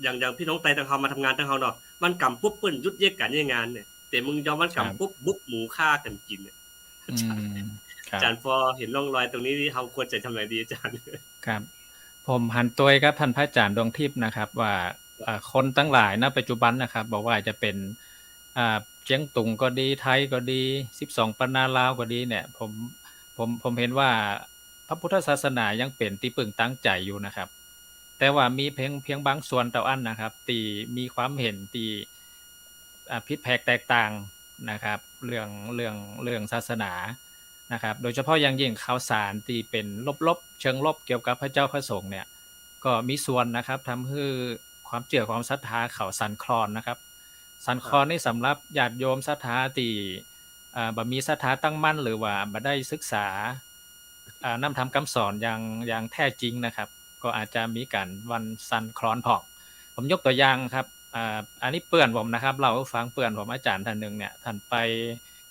อย่างพี่น้องไตต่างเฮามาทำงานต่างเฮาเนาะมันกำปุ๊บเปิ้นยุดเยกกันในงานเนี่ยแต่มึงยอมมันครับกำปุ๊บบุกหมูฆ่ากันกินเนี่ยอาอืจารย์มคอารับ จารย์พอเห็นร่องรอยตรงนี้นี่เฮาควรจะทำอะไรดีอาจารย์ครับผมหันตัวครับท่านพระอาจารย์ดวงทิพย์นะครับว่าคนตั้งหลายณปัจจุบันนะครับบอกว่าจะเป็นเจียงตุงก็ดีไทยก็ดี12ปนาลาวก็ดีเนี่ยผมเห็นว่าพระพุทธศาสนายังเป็นที่พึ่งตั้งใจอยู่นะครับแต่ว่ามีเพียงบางส่วนเท่านั้นนะครับที่มีความเห็นที่ผิดแผกแตกต่างนะครับเรื่องศาสนานะครับโดยเฉพาะอย่างยิ่งข่าวสารที่เป็นลบๆเชิงลบเกี่ยวกับพระเจ้าพระสงฆ์เนี่ยก็มีส่วนนะครับทำให้ความเชื่อความศรัทธาเขาสั่นคลอนนะครับสั่นคลอนนี่สำหรับญาติโยมศรัทธาที่บ่มีศรัทธาตั้งมั่นหรือว่าบ่ได้ศึกษานำธรรมคำสอนอย่างแท้จริงนะครับก็อาจจะมีการวันสั่นคลอนพองผมยกตัวอย่างครับอันนี้เพื่อนผมนะครับเล่าให้ฟังเพื่อนผมอาจารย์ท่านหนึ่งเนี่ยท่านไป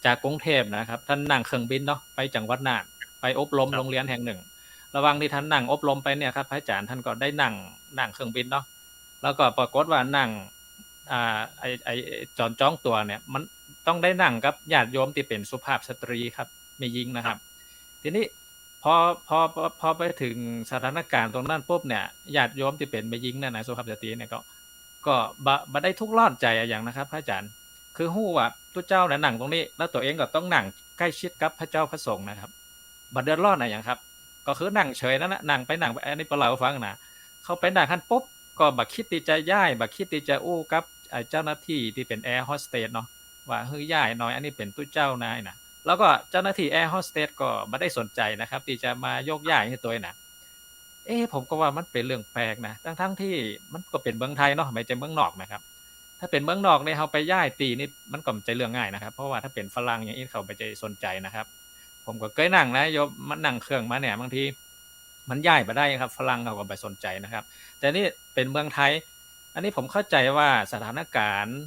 จากกรุงเทพนะครับท่านนั่งเครื่องบินเนาะไปจังหวัดน่านไปอบรมโรงเรียนแห่งหนึ่งระหว่างที่ท่านนั่งอบรมไปเนี่ยครับพระอาจารย์ท่านก็ได้นั่งเครื่องบินเนาะแล้วก็ปรากฏว่านั่งไอจอนจ้องตัวเนี่ยมันต้องได้นั่งกับญาติโยมที่เป็นสุภาพสตรีครับไม่ยิงนะครับทีนี้พอพอไปถึงสถานการณ์ตรงนั้นปุ๊บเนี่ยญาติโยมที่เป็นไม่ยิงนั่นนะสุภาพสตรีเนี่ยก็บ่ได้ทุกข์ร้อนใจอย่างนะครับพระอาจารย์คือฮู้ว่าตุเจ้าน่ะนั่งตรงนี้แล้วตัวเองก็ต้องนั่งใกล้ชิดกับพระเจ้าพระสงฆ์นะครับบ่เดือดร้อนอะหยังครับก็คือนั่งเฉยนั่นน่ะนั่งไปอันนี้เพิ่นเล่าให้ฟังนะเข้าไปนั่งหั้นปุ๊บก็บ่คิดที่จะย้ายบ่คิดที่จะอู้กับเจ้าหน้าที่ที่เป็นแอร์โฮสเตสเนาะว่าเฮ้ยย้ายหน่อยอันนี้เป็นตุเจ้านายน่ะแล้วก็เจ้าหน้าที่แอร์โฮสเตสก็บ่ได้สนใจนะครับที่จะมายกย้ายให้ตัวเองน่ะ ผมก็ว่ามันเป็นเรื่องแปลกนะทั้งที่มันก็เป็นเมืองไทยเนาะไม่ใช่เมืองนอกนะครับถ้าเป็นเมืองนอกเนี่ยเราไปย้ายตีนี่มันก็ไม่ใช่เรื่องง่ายนะครับเพราะว่าถ้าเป็นฝรั่งอย่างนี้เขาไม่ได้สนใจนะครับผมก็เคยนั่งนะโยมมันนั่งเครื่องมาเนี่ยบางทีมันย้ายไปได้ครับฝรั่งเขาก็ไม่สนใจนะครับแต่นี่เป็นเมืองไทยอันนี้ผมเข้าใจว่าสถานการณ์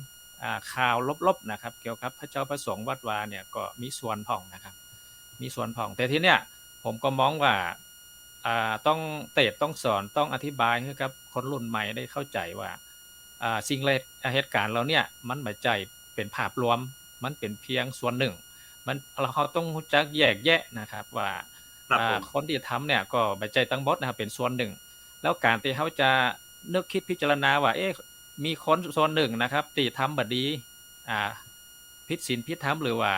ข่าวลบๆนะครับเกี่ยวกับพระเจ้าพระสงฆ์วัดวาเนี่ยก็มีส่วนพ่องนะครับมีส่วนพ่องแต่ทีเนี้ยผมก็มองว่า ต้องต้องสอนต้องอธิบายให้กับคนรุ่นใหม่ได้เข้าใจว่าสิ่งเหตุการณ์เราเนี่ยมันไม่ใช่เป็นภาพรวมมันเป็นเพียงส่วนหนึ่งมันเราต้องรู้จักแยกแยะนะครับว่าครับผมคนที่ทำเนี่ยก็ไม่ใช่ทั้งหมดนะครับเป็นส่วนหนึ่งแล้วการที่เขาจะนึกคิดพิจารณาว่ามีคนส่วนหนึ่งนะครับที่ทำบดีอ่าผิดศีลผิดธรรมหรือว่า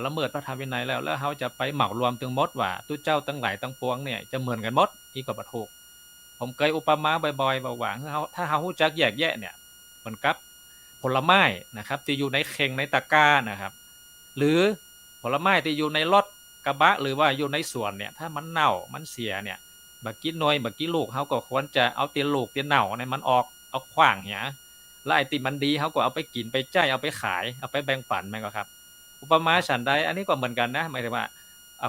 ละเมิดพระธรรมวินัยแล้วเขาจะไปเหมารวมถึงหมดว่าตุเจ้าทั้งหลายทั้งปวงเนี่ยจะเหมือนกันหมดอีกก็บ่ถูกผมเคยอุปมาบ่อยๆว่าถ้าเขารู้จักแยกแยะเนี่ยเหมือนกับผลไม้นะครับที่อยู่ในเข่งในตะกร้านะครับหรือผลไม้ที่อยู่ในรถกระบะหรือว่าอยู่ในสวนเนี่ยถ้ามันเน่ามันเสียเนี่ยบักกี้น้อยบักกี้ลูกเขาก็ควรจะเอาเตียนลูกเตียนเน่าในมันออกเอาขว้างเหียแล้วไอ้ที่มันดีเขาก็เอาไปกินไปจ่ายเอาไปขายเอาไปแบ่งปันแม่นก็ครับอุปมาฉันใดอันนี้ก็เหมือนกันนะหมายถึงว่า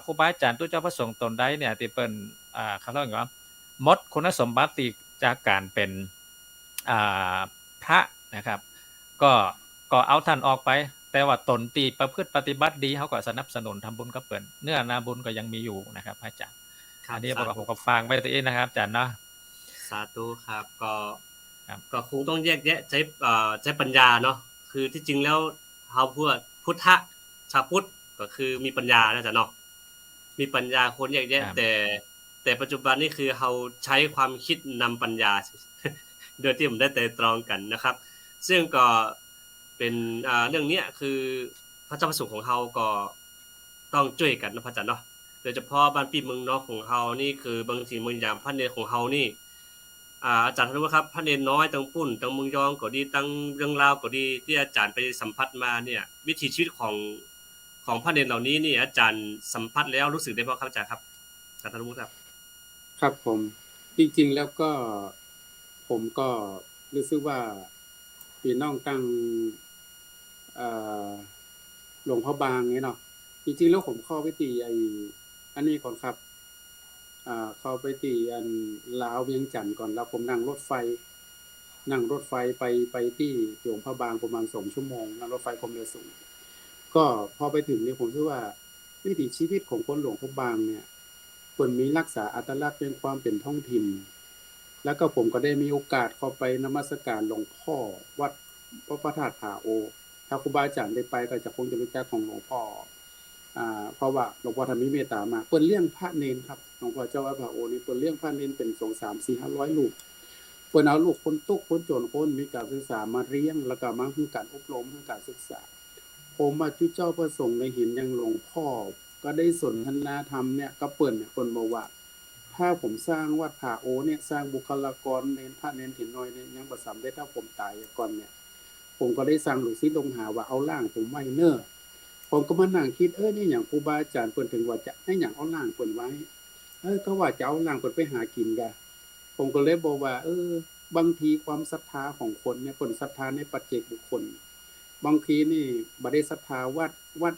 ครูบาอาจารย์ตุเจ้าพระสงฆ์ตนใดเนี่ยที่เปิ้นเขาเรียกว่าหมดคุณสมบัติจากการเป็นพระนะครับก็เอาท่านออกไปแต่ว่าตนตีประพฤติปฏิบัติดีเขาก็สนับสนุนทำบุญกับเปิ้นเนื้อนาบุญก็ยังมีอยู่นะครับพระอาจารย์ครับอันนี้ผมสาธุก็ฟังไว้ตัวเองนะครับอาจารย์เนาะสาธุครับก็ ครับก็คงต้องแยกแยะใช้ปัญญาเนาะคือที่จริงแล้วเฮาพูดพุทธะชาวพุทธก็คือมีปัญญานะจ๊ะเนาะมีปัญญาคนแยกแยะแต่ปัจจุบันนี่คือเฮาใช้ความคิดนำปัญญา โดยที่ผมได้ไตร่ตรองกันนะครับ ซึ่งก็เป็นเรื่องเนี้ยคือพระเจ้าพระสงฆ์ของเฮาก็ต้องช่วยกันนะพระอาจารย์เนาะโดยเฉพาะบ้านพี่เมืองนอกของเฮานี่คือบางสิ่งบางอย่างพระเนรของเฮานี่อาจารย์รู้ครับพระเนรน้อยตั้งปุ้นตั้งเมืองยองก็ดีตั้งเรื่องราวก็ดีที่อาจารย์ไปสัมผัสมาเนี่ยวิถีชีวิตของพระเนรเหล่านี้นี่อาจารย์สัมผัสแล้วรู้สึกได้บ่ครับอาจารย์ครับอาจารย์รู้ครับครับผมจริงๆแล้วก็ผมก็รู้สึกว่าพี่น้องตั้งหลวงพ่อบางเนี่ยเนาะจริงๆแล้วผมเข้าไปตีอันนี้ก่อนครับเข้าไปตีอันลาวเวียงจันทน์ก่อนแล้วผมนั่งรถไฟไปที่หลวงพ่อบางประมาณ2 ชั่วโมงนั่งรถไฟความเร็วสูงก็พอไปถึงเนี่ยผมคิดว่าวิถีชีวิตของคนหลวงพ่อบางเนี่ย เปิ้นมีรักษาอัตลักษณ์เป็นความเป็นท้องถิ่นแล้วก็ผมก็ได้มีโอกาสเข้าไปนมัสการหลวงพ่อวัดพระธาตุผาโอถ้าครูบาอาจารย์ได้ไปก็จะคงจะรู้จักของหลวงพ่อเพราะว่าหลวงพ่อท่านมีเมตตามากเปิ้นเลี้ยงพระเนนครับหลวงพ่อเจ้าวัดผาโอนี่เปิ้นเลี้ยงพระเนนเป็น2 3 4 500ลูกเปิ้นเอาลูกคนตกคนจนคนมีการศึกษามาเลี้ยงแล้วก็มาคือการอบรมคือการศึกษาผมมาจุเจ้าประสงค์ในเห็นอย่างหลวงพ่อก็ได้สนทนาธรรมเนี่ยก็เปิ้นเนี่ยเปิ้นบอกว่าถ้าผมสร้างวัดผาโอเนี่ยสร้างบุคลากรเนนพระเนนถิ่นน้อยเนี่ยยังบ่สำเร็จถ้าผมตายก่อนเนี่ยผมก็ได้สั่งลูกศิษย์ลงหาว่าเอาร่างผมไว้เน้อผมก็มานั่งคิดนี่อย่างครูบาอาจารย์เปิ้นถึงว่าจะให้อย่างเอาร่างเปิ้นไว้ก็ว่าจะเอาร่างเปิ้นไปหากินกะผมก็เลยบอกว่าบางทีความศรัทธาของคนเนี่ยเปิ้นศรัทธาในปัจเจกบุคคลบางทีนี่บ่ได้ศรัทธาวัด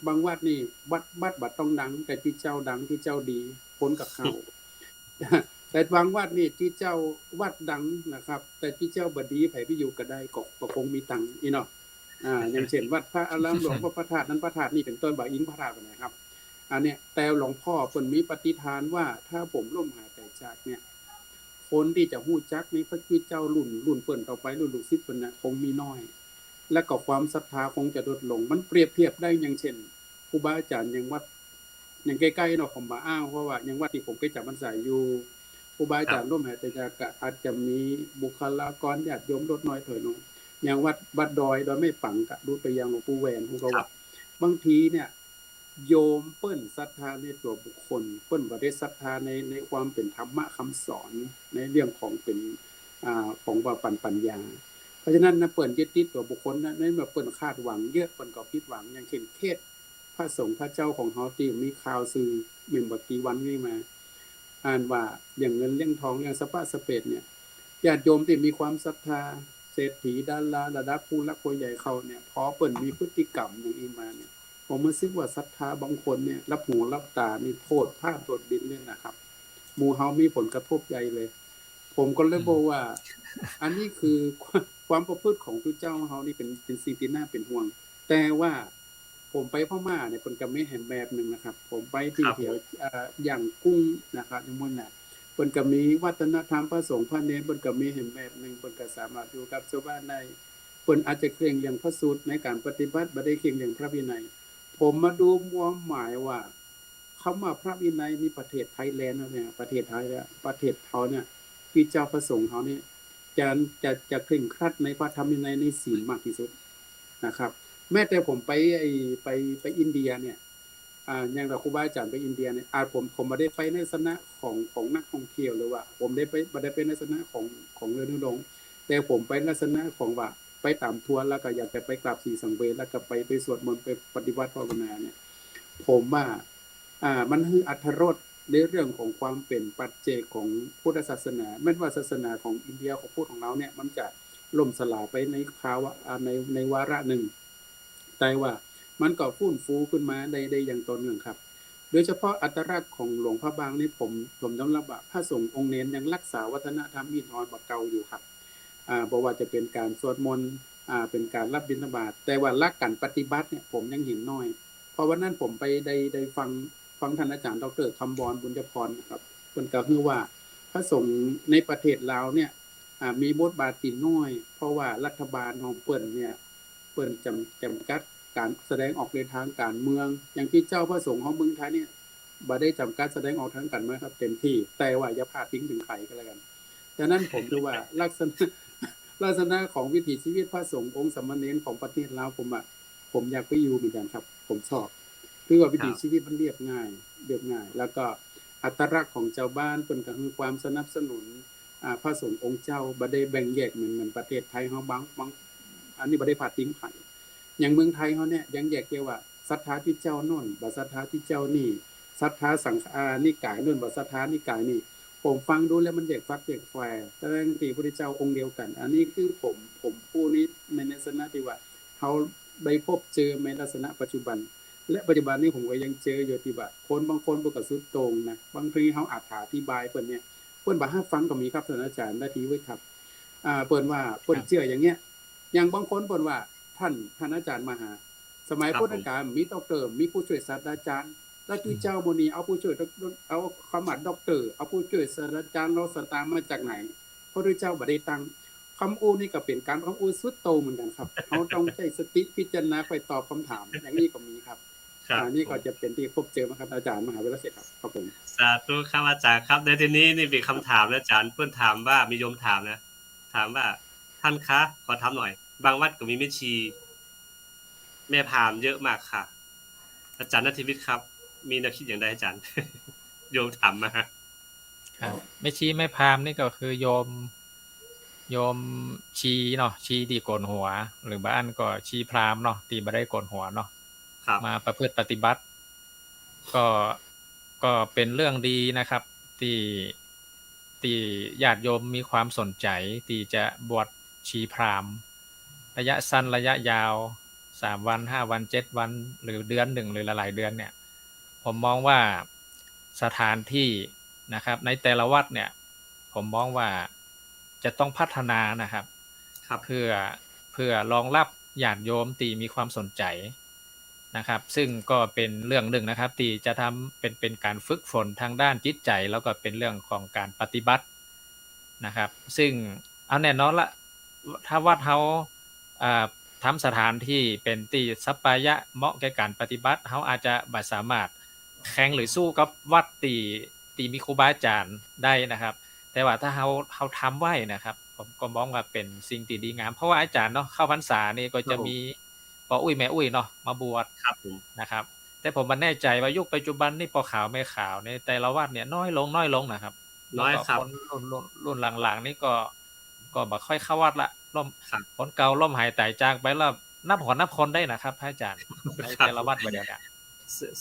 บางวัดนี่วัดบ่ต้องดังแต่ที่เจ้าดังที่เจ้าดีคนกับเขา แต่บางวัดนี่ที่เจ้าวัดดังนะครับแต่ที่เจ้าบดีไผไปอยู่ก็ได้ก็คงมีตังค์อีเนาะอย่างเช่นวัดพระอารามหลวงพระธาตุนั้นพระธาตุนี่เป็นต้นบ่าอิงพระธาตุนะครับอันเนี้ยแต่หลวงพ่อเพิ่นมีปฏิฐานว่าถ้าผมล่มหายใจจากเนี่ยคนที่จะฮู้จักในพระพุทธเจ้ารุ่นเปิ้นต่อไปรุ่นลูกศิษย์เพิ่นน่ะคงมีน้อยและก็ความศรัทธาคงจะลดลงมันเปรียบเทียบได้อย่างเช่นครูบาอาจารย์อย่างวัดอย่างใกล้ๆเนาะผมบ่อ้างเพราะว่าอย่างวัดที่ผมเคยจำพรรษาอยู่ครูบาอาจารย์ร่วมหายใจจากอาจจะมีบุคลากรญาติโยมลดน้อยถอยลงอย่างวัดดอยไม่ปังกะดูตัวอย่างหลวงปู่แหวนของเขาว่าบางทีเนี่ยโยมเปิ้นศรัทธาในตัวบุคคลเปิ้นบ่ได้ศรัทธาในความเป็นธรรมะคำสอนในเรื่องของเป็นของว่าปัญญาเพราะฉะนั้นนะเปิ้นยึดติดตัวบุคคลนั้นแบบเปิ้นคาดหวังเยอะเปิ้นก็ผิดหวังอย่างเช่นเทศพระสงฆ์พระเจ้าของเฮาที่มีข่าวสื่อมีบ่กี่วันนี้มาอ่านว่าอย่างเงินเรื่องทองเรื่องสปะสเปดเนี่ยญาติโยมที่มีความศรัทธาเศรษฐีดาราระดับผู้หลักผู้ใหญ่เขาเนี่ยพอเปิ้นมีพฤติกรรมอย่างนี้มาเนี่ยผมรู้สึกว่าศรัทธาบางคนเนี่ยรับหูรับตานี่โทษภาพโดดดินเลยนะครับหมู่เฮามีผลกระทบใหญ่เลยผมก็เลยบอกว่าอันนี้คือความประพฤติของพระเจ้าเฮานี่เป็นสิ่งที่น่าเป็นห่วงแต่ว่าผมไปพม่าเนี่ยเพิ่นก็มีแห่งแบบนึงนะครับผมไปที่แถวอย่างกุ้งนะครับอย่างมื้อน่ะเพิ่นก็มีวัฒนธรรมพระสงฆ์พระเนรเพิ่นก็มีแห่งแบบนึงเพิ่นก็สามารถอยู่กับชาวบ้านได้เพิ่นอาจจะเคร่งเรื่องพระสูตรในการปฏิบัติบ่ได้เคร่งเรื่องพระวินัยผมมาดูความหมายว่าคำว่าพระวินัยมีประเทศไทยแลนด์เนี่ยประเทศไทยเนี่ยประเทศเขาเนี่ยพี่เจ้าพระสงฆ์เขาเนี่ยจะเคร่งครัดในพระธรรมวินัยในศีลมากที่สุดนะครับแม้แต่ผมไปอินเดียเนี่ยอย่างเราครูบาอาจารย์ไปอินเดียเนี่ยผมบ่ได้ไปในลักษณะของนักท่องเที่ยวหรือว่าผมได้ไปบ่ได้เป็นลักษณะของเรือนุดงแต่ผมไปลักษณะของว่าไปตามทัวร์แล้วก็อยากจะไปกราบศรีสังเวยแล้วก็ไปสวดมนต์ไปปฏิบัติภาวนาเนี่ยผมว่ามันคืออรรถรสในเรื่องของความเป็นปัจเจกของพุทธศาสนาแม้ว่าศาสนาของอินเดียของพุทธของเราเนี่ยมันจะล่มสลายไปในคราวในวาระหนึ่งแต่ว่ามันก็ฟื้นฟูขึ้นมาได้อย่างต่อเนื่องครับโดยเฉพาะอัตลักษณ์ของหลวงพระบางนี่ผมยอมรับว่าพระสงฆ์องค์เนรยังรักษาวัฒนธรรมมีน้อยบ่เก่าอยู่ครับบ่ว่าจะเป็นการสวดมนต์เป็นการรับบิณฑบาตแต่ว่าหลักการปฏิบัติเนี่ยผมยังเห็นน้อยเพราะวันนั้นผมไปได้ฟังท่านอาจารย์ดร.คำบรบุญพรนะครับเพิ่นก็คือว่าพระสงฆ์ในประเทศลาวเนี่ยมีบทบาทที่น้อยเพราะว่ารัฐบาลของเปิ้นเนี่ยเปิ้นจำกัดการแสดงออกในทางการเมืองอย่างที่เจ้าพระสงฆ์ของเมืองไทยเนี่ยบ่ได้จำกัดแสดงออกทางการเมืองครับเต็มที่แต่ว่าอย่าพลาดทิ้งถึงใครก็แล้วกันฉะนั้นผมดูว่าลักษณะของวิถีชีวิตพระสงฆ์องค์สามเณรของประเทศลาวผมอยากไปอยู่เหมือนกันครับผมชอบคือว่าวิถีชีวิตมันเรียบง่ายแล้วก็อัตลักษณ์ของเจ้าบ้านเพิ่นก็คือความสนับสนุนพระสงฆ์องค์เจ้าบ่ได้แบ่งแยกเหมือนประเทศไทยเฮาบางอันนี้บ่ได้พลาดทิ้งไผอย่างเมืองไทยเฮาเนี่ยยังแยกเกี่ยวว่าศรัทธาที่เจ้าโน่นบ่ศรัทธาที่เจ้านี่ศรัทธาสังฆนิกายโน่นบ่ศรัทธานิกายนี่ผมฟังดูแล้วมันแยกฝักแยกแฝงแต่จริงๆพระพุทธเจ้าองค์เดียวกันอันนี้คือผมผู้นี้ในลักษณะที่ว่าเฮาได้พบเจอในลักษณะปัจจุบันและปัจจุบันนี้ผมก็ยังเจออยู่ที่ว่าคนบางคนบ่ก็สุดโต่งนะบางทีเฮาอธิบายเพิ่นเนี่ยเพิ่นบ่ฮับฟังก็มีครับท่านอาจารย์นาทีไว้ครับเพิ่นว่าเพิ่นเชื่ออย่างเงี้ยอย่างบางคนเพิ่นว่าท่านอาจารย์มหาสมัยพุทธกาลมีดอกเตอร์มีผู้ช่วยศาสตราจารย์ แล้วที่เจ้าโมนีเอาผู้ช่วยเอาคำหมัดด็อกเตอร์เอาผู้ช่วยศาสตราจารย์เราสตางค์มาจากไหนเพราะด้วยเจ้าบ่ได้ตังคำอู้นี่ก็เป็นการคำอู้สุดโตเหมือนกันครับเขาต้องใช้สติพิจารณาไปตอบคำถามอย่างนี้ก็มีครับ ครับ นี่ก็จะเป็นที่พบเจอมาครับอาจารย์มหาวิทยาลัยเกษตรครับผม สาธุครับอาจารย์ครับในทีนี้นี่เป็นคำถามนะอาจารย์เพื่อนถามว่ามีโยมถามนะถามว่าท่านคะขอถามหน่อย บางวัดก็มีแม่ชี แม่พราหมณ์เยอะมากค่ะ อาจารย์ณทิวิทย์ครับ มีแนวคิดอย่างไรอาจารย์ โยมถามมา ครับไม่ชี้ไม่พราหมณ์นี่ก็คือโยมชีเนาะชีที่โกนหัว หรือบ้านก็ชีพราหมณ์เนาะที่บ่ได้โกนหัวเนาะ ครับ มาประพฤติปฏิบัติ ก็ก็เป็นเรื่องดีนะครับที่ญาติโยมมีความสนใจที่จะบวชชีพราหมณ์ ระยะสั้นระยะยาว3 วัน5 วัน7 วัน หรือเดือนหนึ่งหรือหลายๆเดือนเนี่ย ผมมองว่าสถานที่นะครับในแต่ละวัดเนี่ย ผมมองว่าจะต้องพัฒนานะครับ ครับ เพื่อรองรับญาติโยมที่มีความสนใจนะครับ ซึ่งก็เป็นเรื่องหนึ่งนะครับที่จะทำเป็นการฝึกฝนทางด้านจิตใจ แล้วก็เป็นเรื่องของการปฏิบัตินะครับ ซึ่งเอาแน่นอนละถ้าวัดเขาทำสถานที่เป็นที่สัปปายะเหมาะแก่การปฏิบัติเขาอาจจะบ่สามารถแข่งหรือสู้กับวัดที่มีครูบาอาจารย์ได้นะครับ แต่ว่าถ้าเขาทำไว้นะครับผมก็มองว่าเป็นสิ่งที่ดีงามเพราะว่าอาจารย์เนาะเข้าพรรษานี่ก็จะมีปออุ้ยแม่อุ้ยเนาะมาบวช ครับผม นะครับ แต่ผมมันแน่ใจว่ายุคปัจจุบันนี่ปอขาวแม่ขาวในแต่ละวัดเนี่ยน้อยลงนะครับ น้อยครับ แล้วก็คนรุ่นหลังๆนี่ก็บ่ค่อยเข้าวัดละล่ม ครับ คนเก่าล่มหายตายจากไปแล้วนับหนนับคนได้นะครับพระอาจารย์ในแต่ละวัดบ่เดียวกัน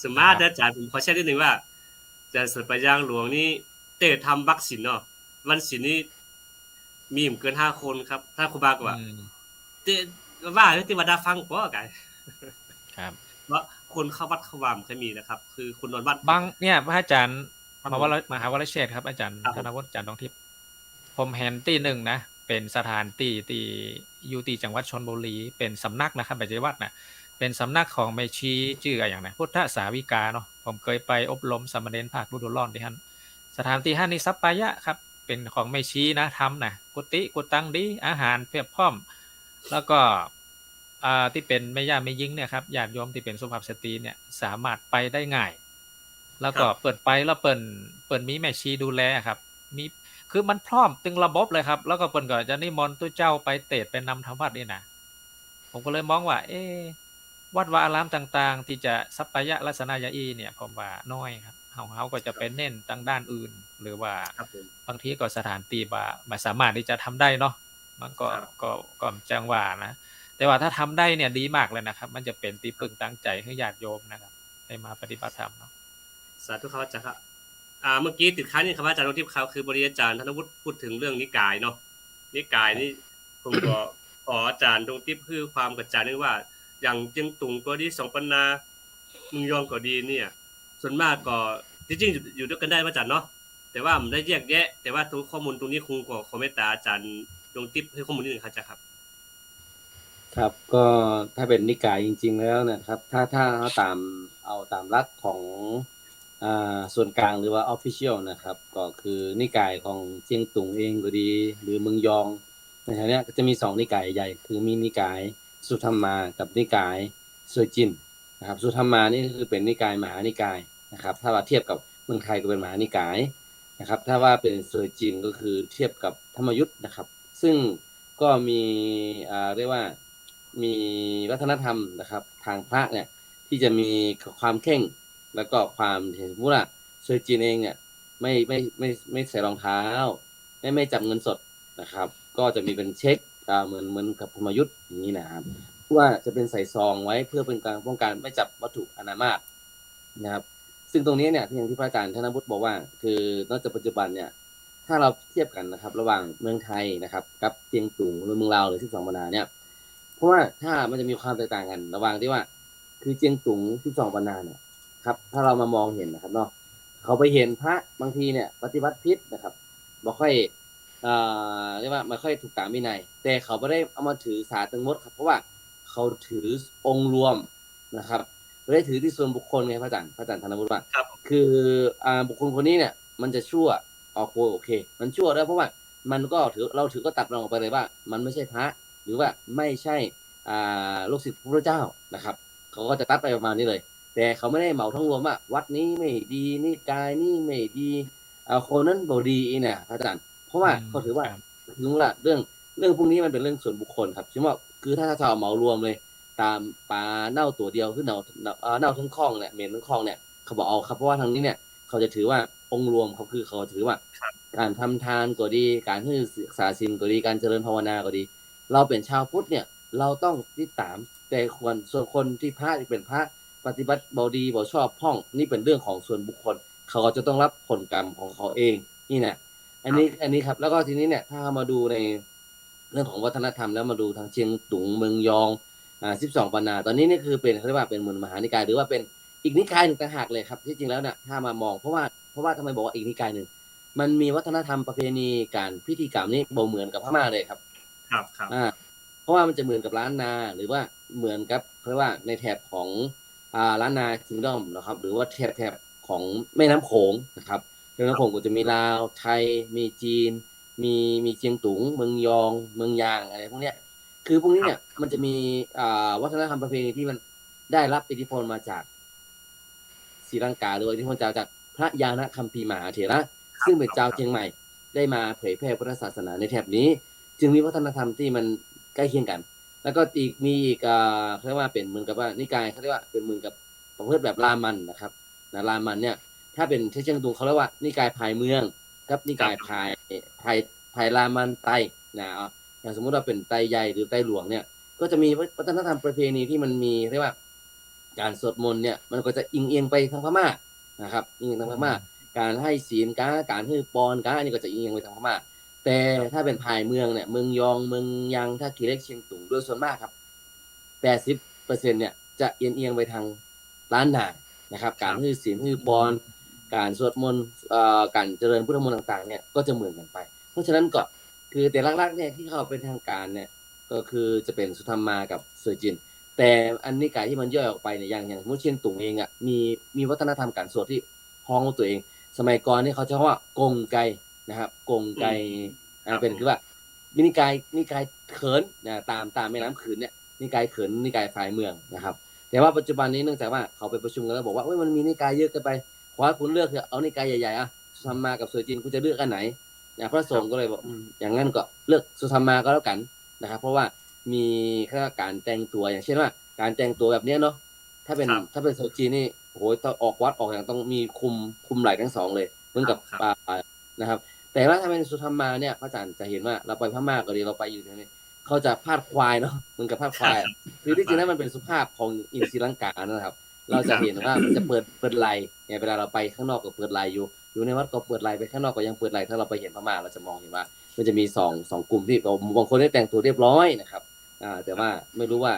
สมมาตรอาจารย์ผมขอแชร์นิดนึงว่าอาจารย์สุดประยางหลวงนี่เตะทำบักศิลเนาะวันศิลนี่มีอยู่เกิน5 คนครับ ถ้าครูบาก็ว่าเตะว่าที่วัดดาฟังก็ไก ครับ ว่าคนเข้าวัดเข้าวามเคยมีนะครับ คือคนนอนวัด บางเนี่ยพระอาจารย์ ครับ มหาวรเชษฐ์ครับอาจารย์ ครับ ธนวุฒิอาจารย์ทองทิพย์ผมเห็นที่หนึ่งนะเป็นสถานที่อยู่ที่จังหวัดชลบุรีเป็นสำนักนะครับไม่ใช่วัดนะเป็นสำนักของแม่ชีชื่ออะไรอย่างนะพุทธสาวิกาเนาะผมเคยไปอบรมสามเณรภาคฤดูร้อนที่ท่านสถานที่ท่านนี่สัปปายะครับเป็นของแม่ชีนะทำนะกุฏิกุตังดีอาหารเพียบพร้อม แล้วก็ที่เป็นแม่ย่าแม่ยิงเนี่ยครับญาติโยมที่เป็นสุภาพสตรีเนี่ยสามารถไปได้ง่าย แล้วก็เปิดไปแล้วเปิ่นมีแม่ชีดูแลครับมีคือมันพร้อมตึงระบบเลยครับ แล้วก็เปิ่นก็จะนิมนต์ตัวเจ้าไปเตศไปนำทำวัดนี่นะผมก็เลยมองว่าวัดวาอารามต่างๆ ที่จะสัปปายะลักษณะยาอีเนี่ยผมว่าน้อยครับเขาก็จะไปเน้นทางด้านอื่น หรือว่า ครับผม บางทีก็สถานที่บ่สามารถที่จะทำได้เนาะมันก็ ครับ ก็จังว่านะแต่ว่าถ้าทำได้เนี่ยดีมากเลยนะครับ มันจะเป็นที่พึ่งตั้งใจให้ญาติโยมนะครับได้มาปฏิบัติธรรมเนาะ สาธุครับอาจารย์ครับเมื่อกี้ติดค้างนี่ครับอาจารย์นงทิพย์ครับคือบริอาจารย์ธนวุฒิพูดถึงเรื่องนิกายเนาะนิกายนี่ผมก็ ขออาจารย์นงทิพย์คือความกระจ่างนึงว่า อย่างเจียงตุงก็ดีสองปันนามึงยองก็ดีเนี่ย ส่วนมากก็จริงๆอยู่ด้วยกันได้อาจารย์เนาะแต่ว่ามันได้แยกแยะ แต่ว่าตัวข้อมูลตรงนี้คงขอเมตตาอาจารย์นงทิพย์ให้ข้อมูลนิดนึงครับอาจารย์ครับ ครับก็ถ้าเป็นนิกายจริงๆแล้วนะครับถ้าเอาตามหลักของส่วนกลางหรือว่า official นะครับก็คือนิกายของเจียงตุงเองก็ดี หรือเมืองยองในแถวเนี้ยก็จะมี2นิกายใหญ่คือมีนิกายสุธรรมากับนิกายซวยจินนะครับสุธรรมานี่คือเป็นนิกายมหานิกายนะครับถ้าว่าเทียบกับเมืองไทยก็เป็นมหานิกายนะครับถ้าว่าเป็นซวยจินก็คือเทียบกับธรรมยุทธ์นะครับซึ่งก็มีเรียกว่ามีวัฒนธรรมนะครับทางพระเนี่ยที่จะมีความเข่งแล้วก็ความเห็นว่าซวยจินเองเนี่ยไม่ใส่รองเท้าไม่จับเงินสดนะครับก็จะมีเป็นเช็คเหมือนกับธรรมยุทธ์อย่างนี้นะครับว่าจะเป็นใส่ซองไว้เพื่อเป็นการป้องกันไม่จับวัตถุอนามาตนะครับซึ่งตรงนี้เนี่ยที่อย่างที่พระอาจารย์ธนวุฒิบอกว่าคือนอกจากปัจจุบันเนี่ยถ้าเราเทียบกันนะครับระหว่างเมืองไทยนะครับกับเชียงตุงหรือเมืองลาวหรือ12 ปันนาเนี่ยเพราะว่าถ้ามันจะมีความแตกต่างกันระหว่างที่ว่าคือเชียงตุง12 ปันนาเนี่ยครับถ้าเรามามองเห็นนะครับเนาะเขาไปเห็นพระบางทีเนี่ยปฏิบัติผิดนะครับบ่ค่อยเรียกว่าไม่ค่อยถูกตามวินัยแต่เขาไม่ได้เอามาถือสาทั้งหมดครับเพราะว่าเขาถือองค์รวมนะครับ ไม่ได้ถือที่ส่วนบุคคลไงพระอาจารย์ธนวุฒิว่า ครับ คือบุคคลคนนี้เนี่ยมันจะชั่วโอเคมันชั่วแล้วเพราะว่ามันก็เราถือก็ตัดมันออกไปเลยว่ามันไม่ใช่พระหรือว่าไม่ใช่ลูกศิษย์พระเจ้านะครับเขาก็จะตัดไปประมาณนี้เลยแต่เขาไม่ได้เหมาทั้งรวมว่าวัดนี้ไม่ดีนี่กายนี่ไม่ดีคนนั้นบ่ดีเนี่ยพระอาจารย์เพราะว่าเขาถือว่าถึงว่าเรื่องพวกนี้มันเป็นเรื่องส่วนบุคคลครับใช่ไหมคือถ้าจะเอาเหมารวมเลยตามปลาเน่าตัวเดียวคือเน่าทั้งคลองเนี่ยเหม็นทั้งคลองเนี่ยเขาบอกเอาครับเพราะว่าทางนี้เนี่ยเขาจะถือว่าองค์รวมเขาคือเขาถือว่าการทำทานก็ดีการให้ศึกษาศีลก็ดีการเจริญภาวนาก็ดีเราเป็นชาวพุทธเนี่ยเราต้องติดตามแต่ควรส่วนคนที่พระที่เป็นพระปฏิบัติบดีบ่ชอบพ้องนี่เป็นเรื่องของส่วนบุคคลเขาก็จะต้องรับผลกรรมของเขาเองนี่นะอันนี้ครับแล้วก็ทีนี้เนี่ยถ้ามาดูในเรื่องของวัฒนธรรมแล้วมาดูทางเชียงตุงเมืองยอง12 ปันนาตอนนี้นี่คือเป็นเขาเรียกว่าเป็นเหมือนมหานิกายหรือว่าเป็นอีกนิกายหนึ่งต่างหากเลยครับที่จริงแล้วเนี่ยถ้ามามองเพราะว่าทำไมบอกว่าอีกนิกายหนึ่งมันมีวัฒนธรรมประเพณีการพิธีกรรมนี่บ่เหมือนกับพม่าเลยครับครับเพราะว่ามันจะเหมือนกับล้านนาหรือว่าเหมือนกับเรียกว่าในแถบของล้านนาคิงดอมนะครับหรือว่าแถบของแม่น้ำโขงนะครับแม่น้ำโขงก็จะมีลาวไทยมีจีนมีเชียงตุงเมืองยองเมืองยางอะไรพวกเนี้ยคือพวกนี้เนี่ยมันจะมีวัฒนธรรมประเพณีที่มันได้รับอิทธิพลมาจากศรีลังกาหรืออิทธิพลจากพระยานะคัมภีร์มหาเถระซึ่งเป็นเจ้าเชียงใหม่ได้มาเผยแพร่พุทธศาสนาในแถบนี้จึงมีวัฒนธรรมที่มันใกล้เคียงกันแล้วก็มีอีกเขาเรียกว่าเป็นเหมือนกับว่านิกายเขาเรียกว่าเป็นเหมือนกับประเภทแบบรามันนะครับรามันเนี่ยถ้าเป็นที่เชียงตุงเขาเรียกว่านิกายภายเมืองครับนิกายภายรามันไตนะอย่างสมมุติว่าเป็นไตใหญ่หรือไตหลวงเนี่ยก็จะมีวัฒนธรรมประเพณีที่มันมีเรียกว่าการสวดมนต์เนี่ยมันก็จะอิงเอียงไปทางพม่านะครับอิงทางพม่าการให้ศีลการให้ปอนอันนี้ก็จะอิงเอียงไปทางพม่าแต่ถ้าเป็นภายเมืองเนี่ยเมืองยองเมืองยังถ้ากีเล็กเชียงตุงโดยส่วนมากครับ 80% เนี่ยจะเอียงไปทางล้านนานะครับการให้ศีลให้ปอนการสวดมนต์การเจริญพุทธมนต์ต่างๆเนี่ยก็จะเหมือนกันไปเพราะฉะนั้นก็คือแต่หลักๆเนี่ยที่เขาเป็นทางการเนี่ยก็คือจะเป็นสุธรรมากับเซอร์จินแต่อันนี้กายที่มันย่อยออกไปเนี่ยอย่างมุเชียนตุงเองอ่ะมีวัฒนธรรมการสวดที่พ้องตัวเองสมัยก่อนนี่เขาจะว่ากงไกนะครับกงไกเป็นคือว่านิกายเขินนะตามแม่น้ำขืนเนี่ยนิกายเขินนิกายฝ่ายเมืองนะครับแต่ว่าปัจจุบันนี้เนื่องจากว่าเขาไปประชุมกันแล้วบอกว่ามันมีนิกายเยอะเกินไปขอให้คุณเลือกเถอะเอานิกายใหญ่ๆสุธรรมากับเซอร์จินคุณจะเลือกอันไหนพระสงฆ์ก็เลยบอกอย่างนั้นก็เลือกสุธรรมาก็แล้วกันนะครับเพราะว่ามีการแต่งตัวอย่างเช่นว่าการแต่งตัวแบบนี้เนาะถ้าเป็นเซอร์จินนี่โหต้องออกวัดออกอย่างต้องมีคุมไหล่ทั้งสองเลยเหมือนกับนะครับแต่ว่าถ้าเป็นสุธรรมาเนี่ยพระอาจารย์จะเห็นว่าเราไปพม่าก็ดีเราไปอยู่ที่นี่เขาจะพาดควายเนาะเหมือนกับพาดควายคือที่จริงแล้วมันเป็นสุภาพของอินศรีลังกานะครับเราจะเห็นว่ามันจะเปิดไหลเนี่ยเวลาเราไปข้างนอกก็เปิดไหลอยู่ในวัดก็เปิดไหลไปข้างนอกก็ยังเปิดไหลถ้าเราไปเห็นพม่าเราจะมองเห็นว่ามันจะมีสองกลุ่มที่บางคนได้แต่งตัวเรียบร้อยนะครับแต่ว่าไม่รู้ว่า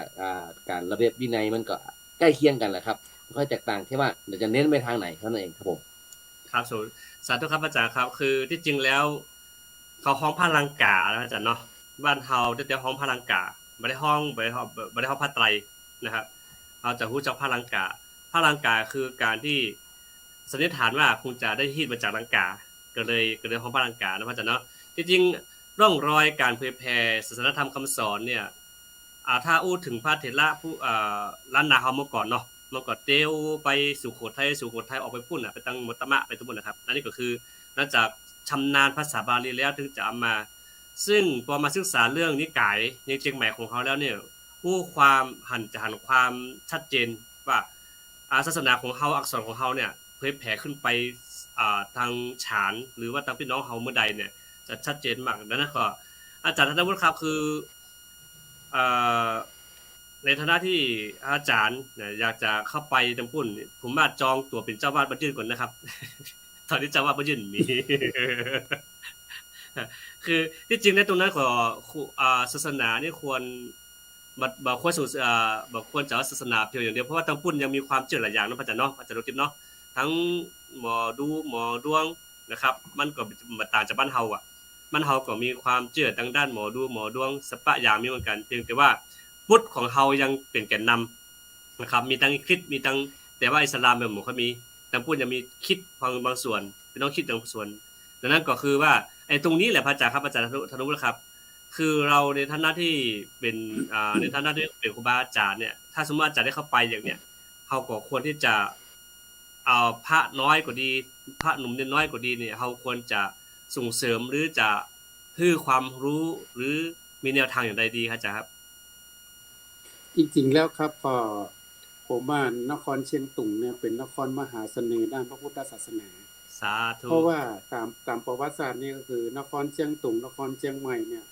การระเบียบวินัยมันก็ใกล้เคียงกันแหละครับค่อยแตกต่างแค่ว่าเดี๋ยวจะเน้นไปทางไหนเท่านั้นเองครับผมครับสาธุครับอาจารย์ครับคือที่จริงแล้วเขาห้องพลังกาอาจารย์เนาะบ้านเฮาแต่ห้องพลังกาไม่ได้ห้องผ้าไตรนะครับเราจะรู้จักพลังกาคือการที่สันนิษฐานว่าคงจะได้ฮีดมาจากลังกาก็เลยห้องพลังกานะอาจารย์เนาะที่จริงร่องรอยการเผยแผ่ศาสนธรรมคำสอนเนี่ยถ้าอู้ถึงพระเถระผู้ล้านนาเฮาเมื่อก่อนเนาะมันก็เตวไปสุโขทัยออกไปพุ่นไปตั้งมตมะไปทุกคนนะครับอันนี้ก็คือนอกจากชำนาญภาษาบาลีแล้วถึงจะเอามาซึ่งพอมาศึกษาเรื่องนิกายในเชียงใหม่ของเขาแล้วเนี่ยผู้ความหันความชัดเจนว่าศาสนาของเขาอักษรของเขาเนี่ยเผยแผ่ขึ้นไปทางฉานหรือว่าทางพี่น้องเฮาเมื่อใดเนี่ยจะชัดเจนมากดังนั้นก็อาจารย์ธนวุฒิครับคือในฐานะที่อาจารย์อยากจะเข้าไปทางพุ่นผมมาจองตั๋วเป็นเจ้าวาดบัญยืนก่อนนะครับตอนนี้เจ้าวาดบัญยืนมี คือที่จริงในตรงนั้นก็ศาสนานี่ควรบอกควรจะศาสนาเพียงอย่างเดียวเพราะว่าทางพุ่นยังมีความเชื่อหลายอย่างนะพระอาจารย์เนาะอาจารย์รู้ทิพย์เนาะทั้งหมอดวงนะครับมันก็ต่างจากบ้านเฮาบ้านเฮาก็มีความเชื่อทางด้านหมอดวงสปะอย่างมีเหมือนกันเพียงแต่ว่าพุทธของเฮายังเป็นแกนนำ นะครับมีทั้งคริสต์มีทั้งแต่ว่าอิสลามแบบหมู่เขามีแต่พูดยังมีคริดบางส่วนเป็นต้องคิดบางส่วนดังนั้นก็คือว่าไอ้ตรงนี้แหละพระอาจารย์ครับอาจารย์ธนุนะครับ คือเราในฐานะที่เป็นในฐานะที่เป็นครูบาอาจารย์เนี่ยถ้าสมมติอาจารย์ได้เข้าไปอย่างเนี้ยเขาก็ควรที่จะเอาพระน้อยกว่าดีพระหนุ่มน้อยกว่าดีเนี่ยเขาควรจะส่งเสริมหรือจะให้ความรู้หรือมีแนวทางอย่างใดดีครับอาจารย์ครับ จริงๆแล้วครับพอผมว่านครเชียงตุงเนี่ยเป็นนครมหาเสน่ห์ด้านพระพุทธศาสนา สาธุ เพราะว่าตามประวัติศาสตร์นี่ก็คือนครเชียงตุงนครเชียงใหม่เนี่ย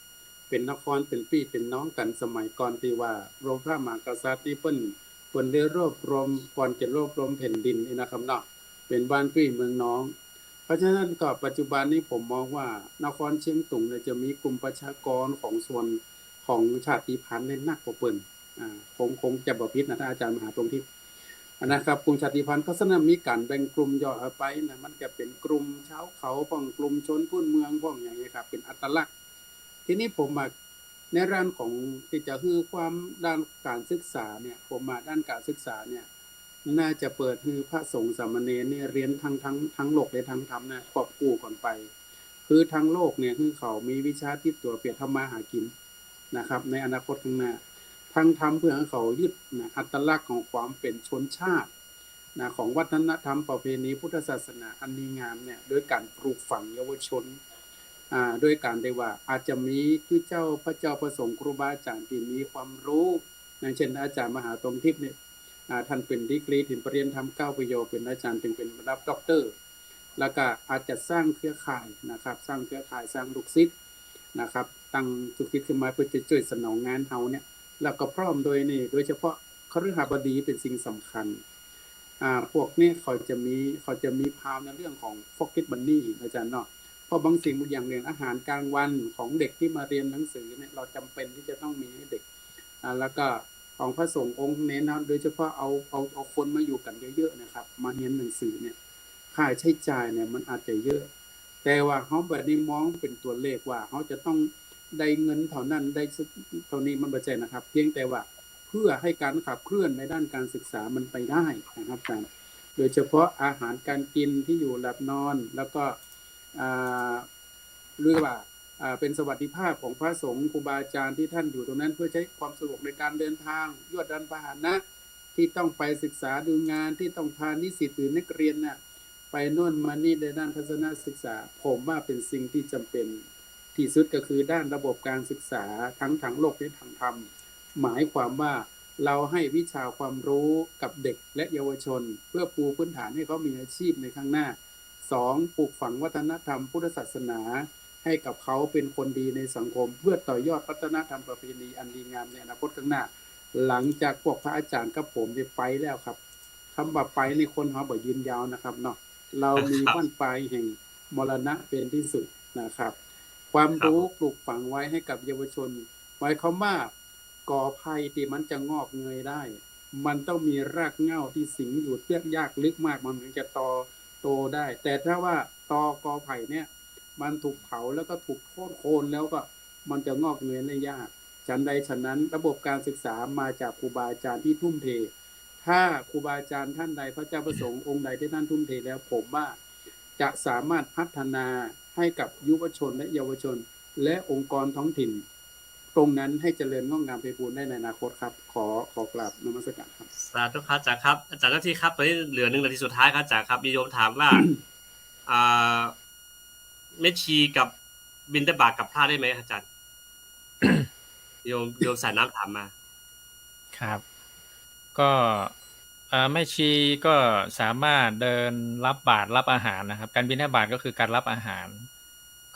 เป็นนครเป็นพี่เป็นน้องกันสมัยก่อนที่ว่าโรมพระมหากษัตริย์นี่เปิ้นได้รวบรวมก่อนจะรวบรวมแผ่นดินนี่นะครับเนาะเป็นบ้านพี่เมืองน้อง เพราะฉะนั้นก็ปัจจุบันนี้ผมมองว่านครเชียงตุงเนี่ยจะมีกลุ่มประชากรของส่วนของชาติพันธุ์เนี่ยนักกว่าเปิ้นคงจะบ่ผิดนะถ้าอาจารย์มหาตรงที่นะครับกลุ่มชาติพันธุ์ก็สนมีการแบ่งกลุ่มย่อยไปนะมันก็เป็นกลุ่มชาวเขาพ้องกลุ่มชนพื้นเมืองพ้องอย่างนี้ครับเป็นอัตลักษณ์ทีนี้ผมมาในด้านของที่จะคือความด้านการศึกษาเนี่ยผมมาด้านการศึกษาเนี่ยน่าจะเปิดให้พระสงฆ์สามเณรเนี่ยเรียนทั้งโลกและทั้งธรรมนะควบคู่กันไปคือทั้งโลกเนี่ยคือเขามีวิชาที่ตัวเปรียบทำมาหากินนะครับในอนาคตข้างหน้าทั้งธรรมเพื่อให้เขายึดนะอัตลักษณ์ของความเป็นชนชาตินะของวัฒนธรรมประเพณีพุทธศาสนาอันดีงามเนี่ยโดยการปลูกฝังเยาวชนโดยการได้ว่าอาจจะมีคือพระเจ้าประสงค์ครูบาอาจารย์ที่มีความรู้อย่างเช่นอาจารย์มหาตรงทิพย์เนี่ยท่านเป็นดีกรีถึงปริญญาธรรม9ประโยคเป็นอาจารย์ถึงเป็นระดับด็อกเตอร์แล้วก็อาจจะสร้างเครือข่ายนะครับสร้างเครือข่ายสร้างลูกศิษย์นะครับตั้งลูกศิษย์ขึ้นมาเพื่อจะช่วยสนองงานเฮาเนี่ยแล้วก็พร้อมโดยเฉพาะคฤหบดีเป็นสิ่งสำคัญพวกนี้เขาจะมีพาวในเรื่องของ pocket money อาจารย์เนาะเพราะบางสิ่งบางอย่างเรื่องอาหารกลางวันของเด็กที่มาเรียนหนังสือเนี่ยเราจำเป็นที่จะต้องมีให้เด็กแล้วก็ของพระสงฆ์องค์เน้นนะโดยเฉพาะเอาคนมาอยู่กันเยอะๆนะครับมาเรียนหนังสือเนี่ยค่าใช้จ่ายเนี่ยมันอาจจะเยอะแต่ว่าเขาแบบนี้มองเป็นตัวเลขว่าเขาจะต้องได้เงินเท่านั้นได้เท่านี้มันไม่ใช่นะครับเพียงแต่ว่าเพื่อให้การขับเคลื่อนในด้านการศึกษามันไปได้นะครับอาจารย์โดยเฉพาะอาหารการกินที่อยู่หลับนอนแล้วก็เรียกว่าเป็นสวัสดิภาพของพระสงฆ์ครูบาอาจารย์ที่ท่านอยู่ตรงนั้นเพื่อใช้ความสะดวกในการเดินทางยวดยานพาหนะที่ต้องไปศึกษาดูงานที่ต้องพานิสิตหรือนักเรียนน่ะไปโน่นมานี่ในด้านทัศนศึกษาผมว่าเป็นสิ่งที่จำเป็นที่สุดก็คือด้านระบบการศึกษาทั้งโลกและทางธรรมหมายความว่าเราให้วิชาความรู้กับเด็กและเยาวชนเพื่อปูพื้นฐานให้เขามีอาชีพในข้างหน้า2ปลูกฝังวัฒนธรรมพุทธศาสนาให้กับเขาเป็นคนดีในสังคมเพื่อต่อยอดวัฒนธรรมประเพณีอันดีงามในอนาคตข้างหน้าหลังจากพวกพระอาจารย์กับผมได้ไปแล้วครับคำว่าไปในคนเขาบอกยืนยาวนะครับเนาะเรามีวันปลายแห่งมรณะเป็นที่สุดนะครับความรู้ปลูกฝังไว้ให้กับเยาวชนไว้เขามากก่อภัยที่มันจะงอกเงยได้มันต้องมีรากเหง้าที่สิงอยู่เตื้อยากลึกมากมันถึงจะโตได้แต่ถ้าว่าตอกอไผ่เนี่ยมันถูกเผาแล้วก็ถูกโค่นแล้วก็มันจะงอกเงยได้ยากฉันใดฉะนั้นระบบการศึกษามาจากครูบาอาจารย์ที่ทุ่มเทถ้าครูบาอาจารย์ท่านใดพระเจ้าประสงค์องค์ใดที่ท่านทุ่มเทแล้วผมว่าจะสามารถพัฒนาให้กับยุวชนและเยาวชนและองค์กรท้องถิ่นตรงนั้นให้เจริญงอกงามไปบูรณ์ได้ในอนาคตครับขอกราบนมัสการครับสาธุครับอาจารย์ครับอาจารย์หน้าที่ครับตอนนี้เหลือ1 นาทีสุดท้ายครับอาจารย์ครับมีโยมถามว่าเมชีกับบิณฑบาตกับพระได้ไหมอาจารย์ โยมสายน้ำถามมาครับก็แม่ชีก็สามารถเดินรับบาตรรับอาหารนะครับการบิณฑบาตก็คือการรับอาหาร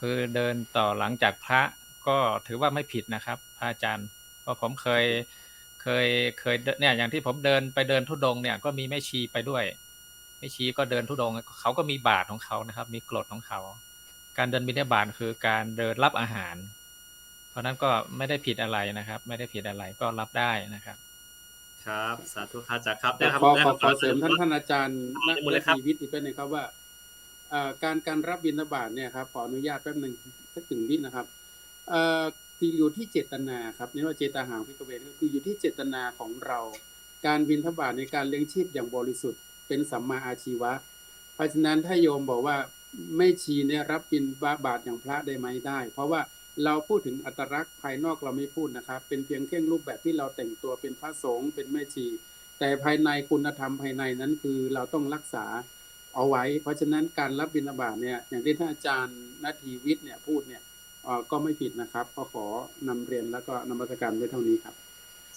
คือเดินต่อหลังจากพระก็ถือว่าไม่ผิดนะครับพระอาจารย์เพราะผมเคยเนี่ยอย่างที่ผมเดินธุดงค์เนี่ยก็มีแม่ชีไปด้วยแม่ชีก็เดินธุดงค์เขาก็มีบาตรของเขานะครับมีกฎของเขาการเดินบิณฑบาตคือการเดินรับอาหารเพราะนั้นก็ไม่ได้ผิดอะไรนะครับไม่ได้ผิดอะไรก็รับได้นะครับครับสาธุครับอาจารย์ครับขอเสริมท่านอาจารย์นักชีวิตอีกเป็นนึงครับว่าการรับบิณฑบาตเนี่ยครับขออนุญาตแป๊บนึงสักถึงนิดนะครับที่อยู่ที่เจตนาครับนี่ว่าเจตหังภิกขเวก็คืออยู่ที่เจตนาของเรา การบิณฑบาตในการเลี้ยงชีพอย่างบริสุทธิ์เป็นสัมมาอาชีวะเพราะฉะนั้นถ้าโยมบอกว่าไม่ชีเนี่ยรับบิณฑบาตอย่างพระได้ไหมได้ เพราะว่าเราพูดถึงอัตลักษณ์ภายนอกเราไม่พูดนะครับเป็นเพียงแค่รูปแบบที่เราแต่งตัวเป็นพระสงฆ์เป็นแม่ชีแต่ภายในคุณธรรมภายในนั้นคือเราต้องรักษาเอาไว้เพราะฉะนั้นการรับบิณฑบาตเนี่ยอย่างที่ท่านอาจารย์นาทีวิทย์เนี่ยพูดเนี่ยก็ไม่ผิดนะครับก็ขอนำเรียนแล้วก็นมัสการไว้เท่านี้ครับ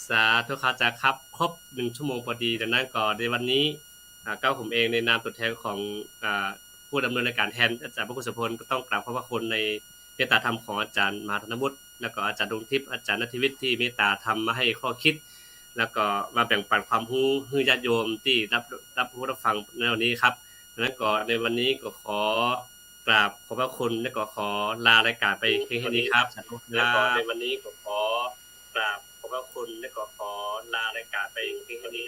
สาธุครับอาจารย์ครับครบ1ชั่วโมงพอดีดังนั้นก็ในวันนี้ก้าวผมเองในนามตัวแทนของผู้ดำเนินรายการแทนอาจารย์พระคุณสุพลก็ต้องกราบขอบพระคุณในเมตตาธรรมของอาจารย์มหาธนวุฒิแล้วก็อาจารย์ดวงทิพย์อาจารย์ณัฐวิทย์ที่เมตตาธรรมมาให้ข้อคิดแล้วก็มาแบ่งปันความรู้ให้ญาติโยมที่รับรู้รับฟังในวันนี้ครับดังนั้นก็ในวันนี้ก็ขอกราบขอบพระคุณและก็ขอลารายการไปเพียงแค่นี้ครับแล้วก็ในวันนี้ก็ขอกราบขอบพระคุณและก็ขอลารายการไปเพียงแค่นี้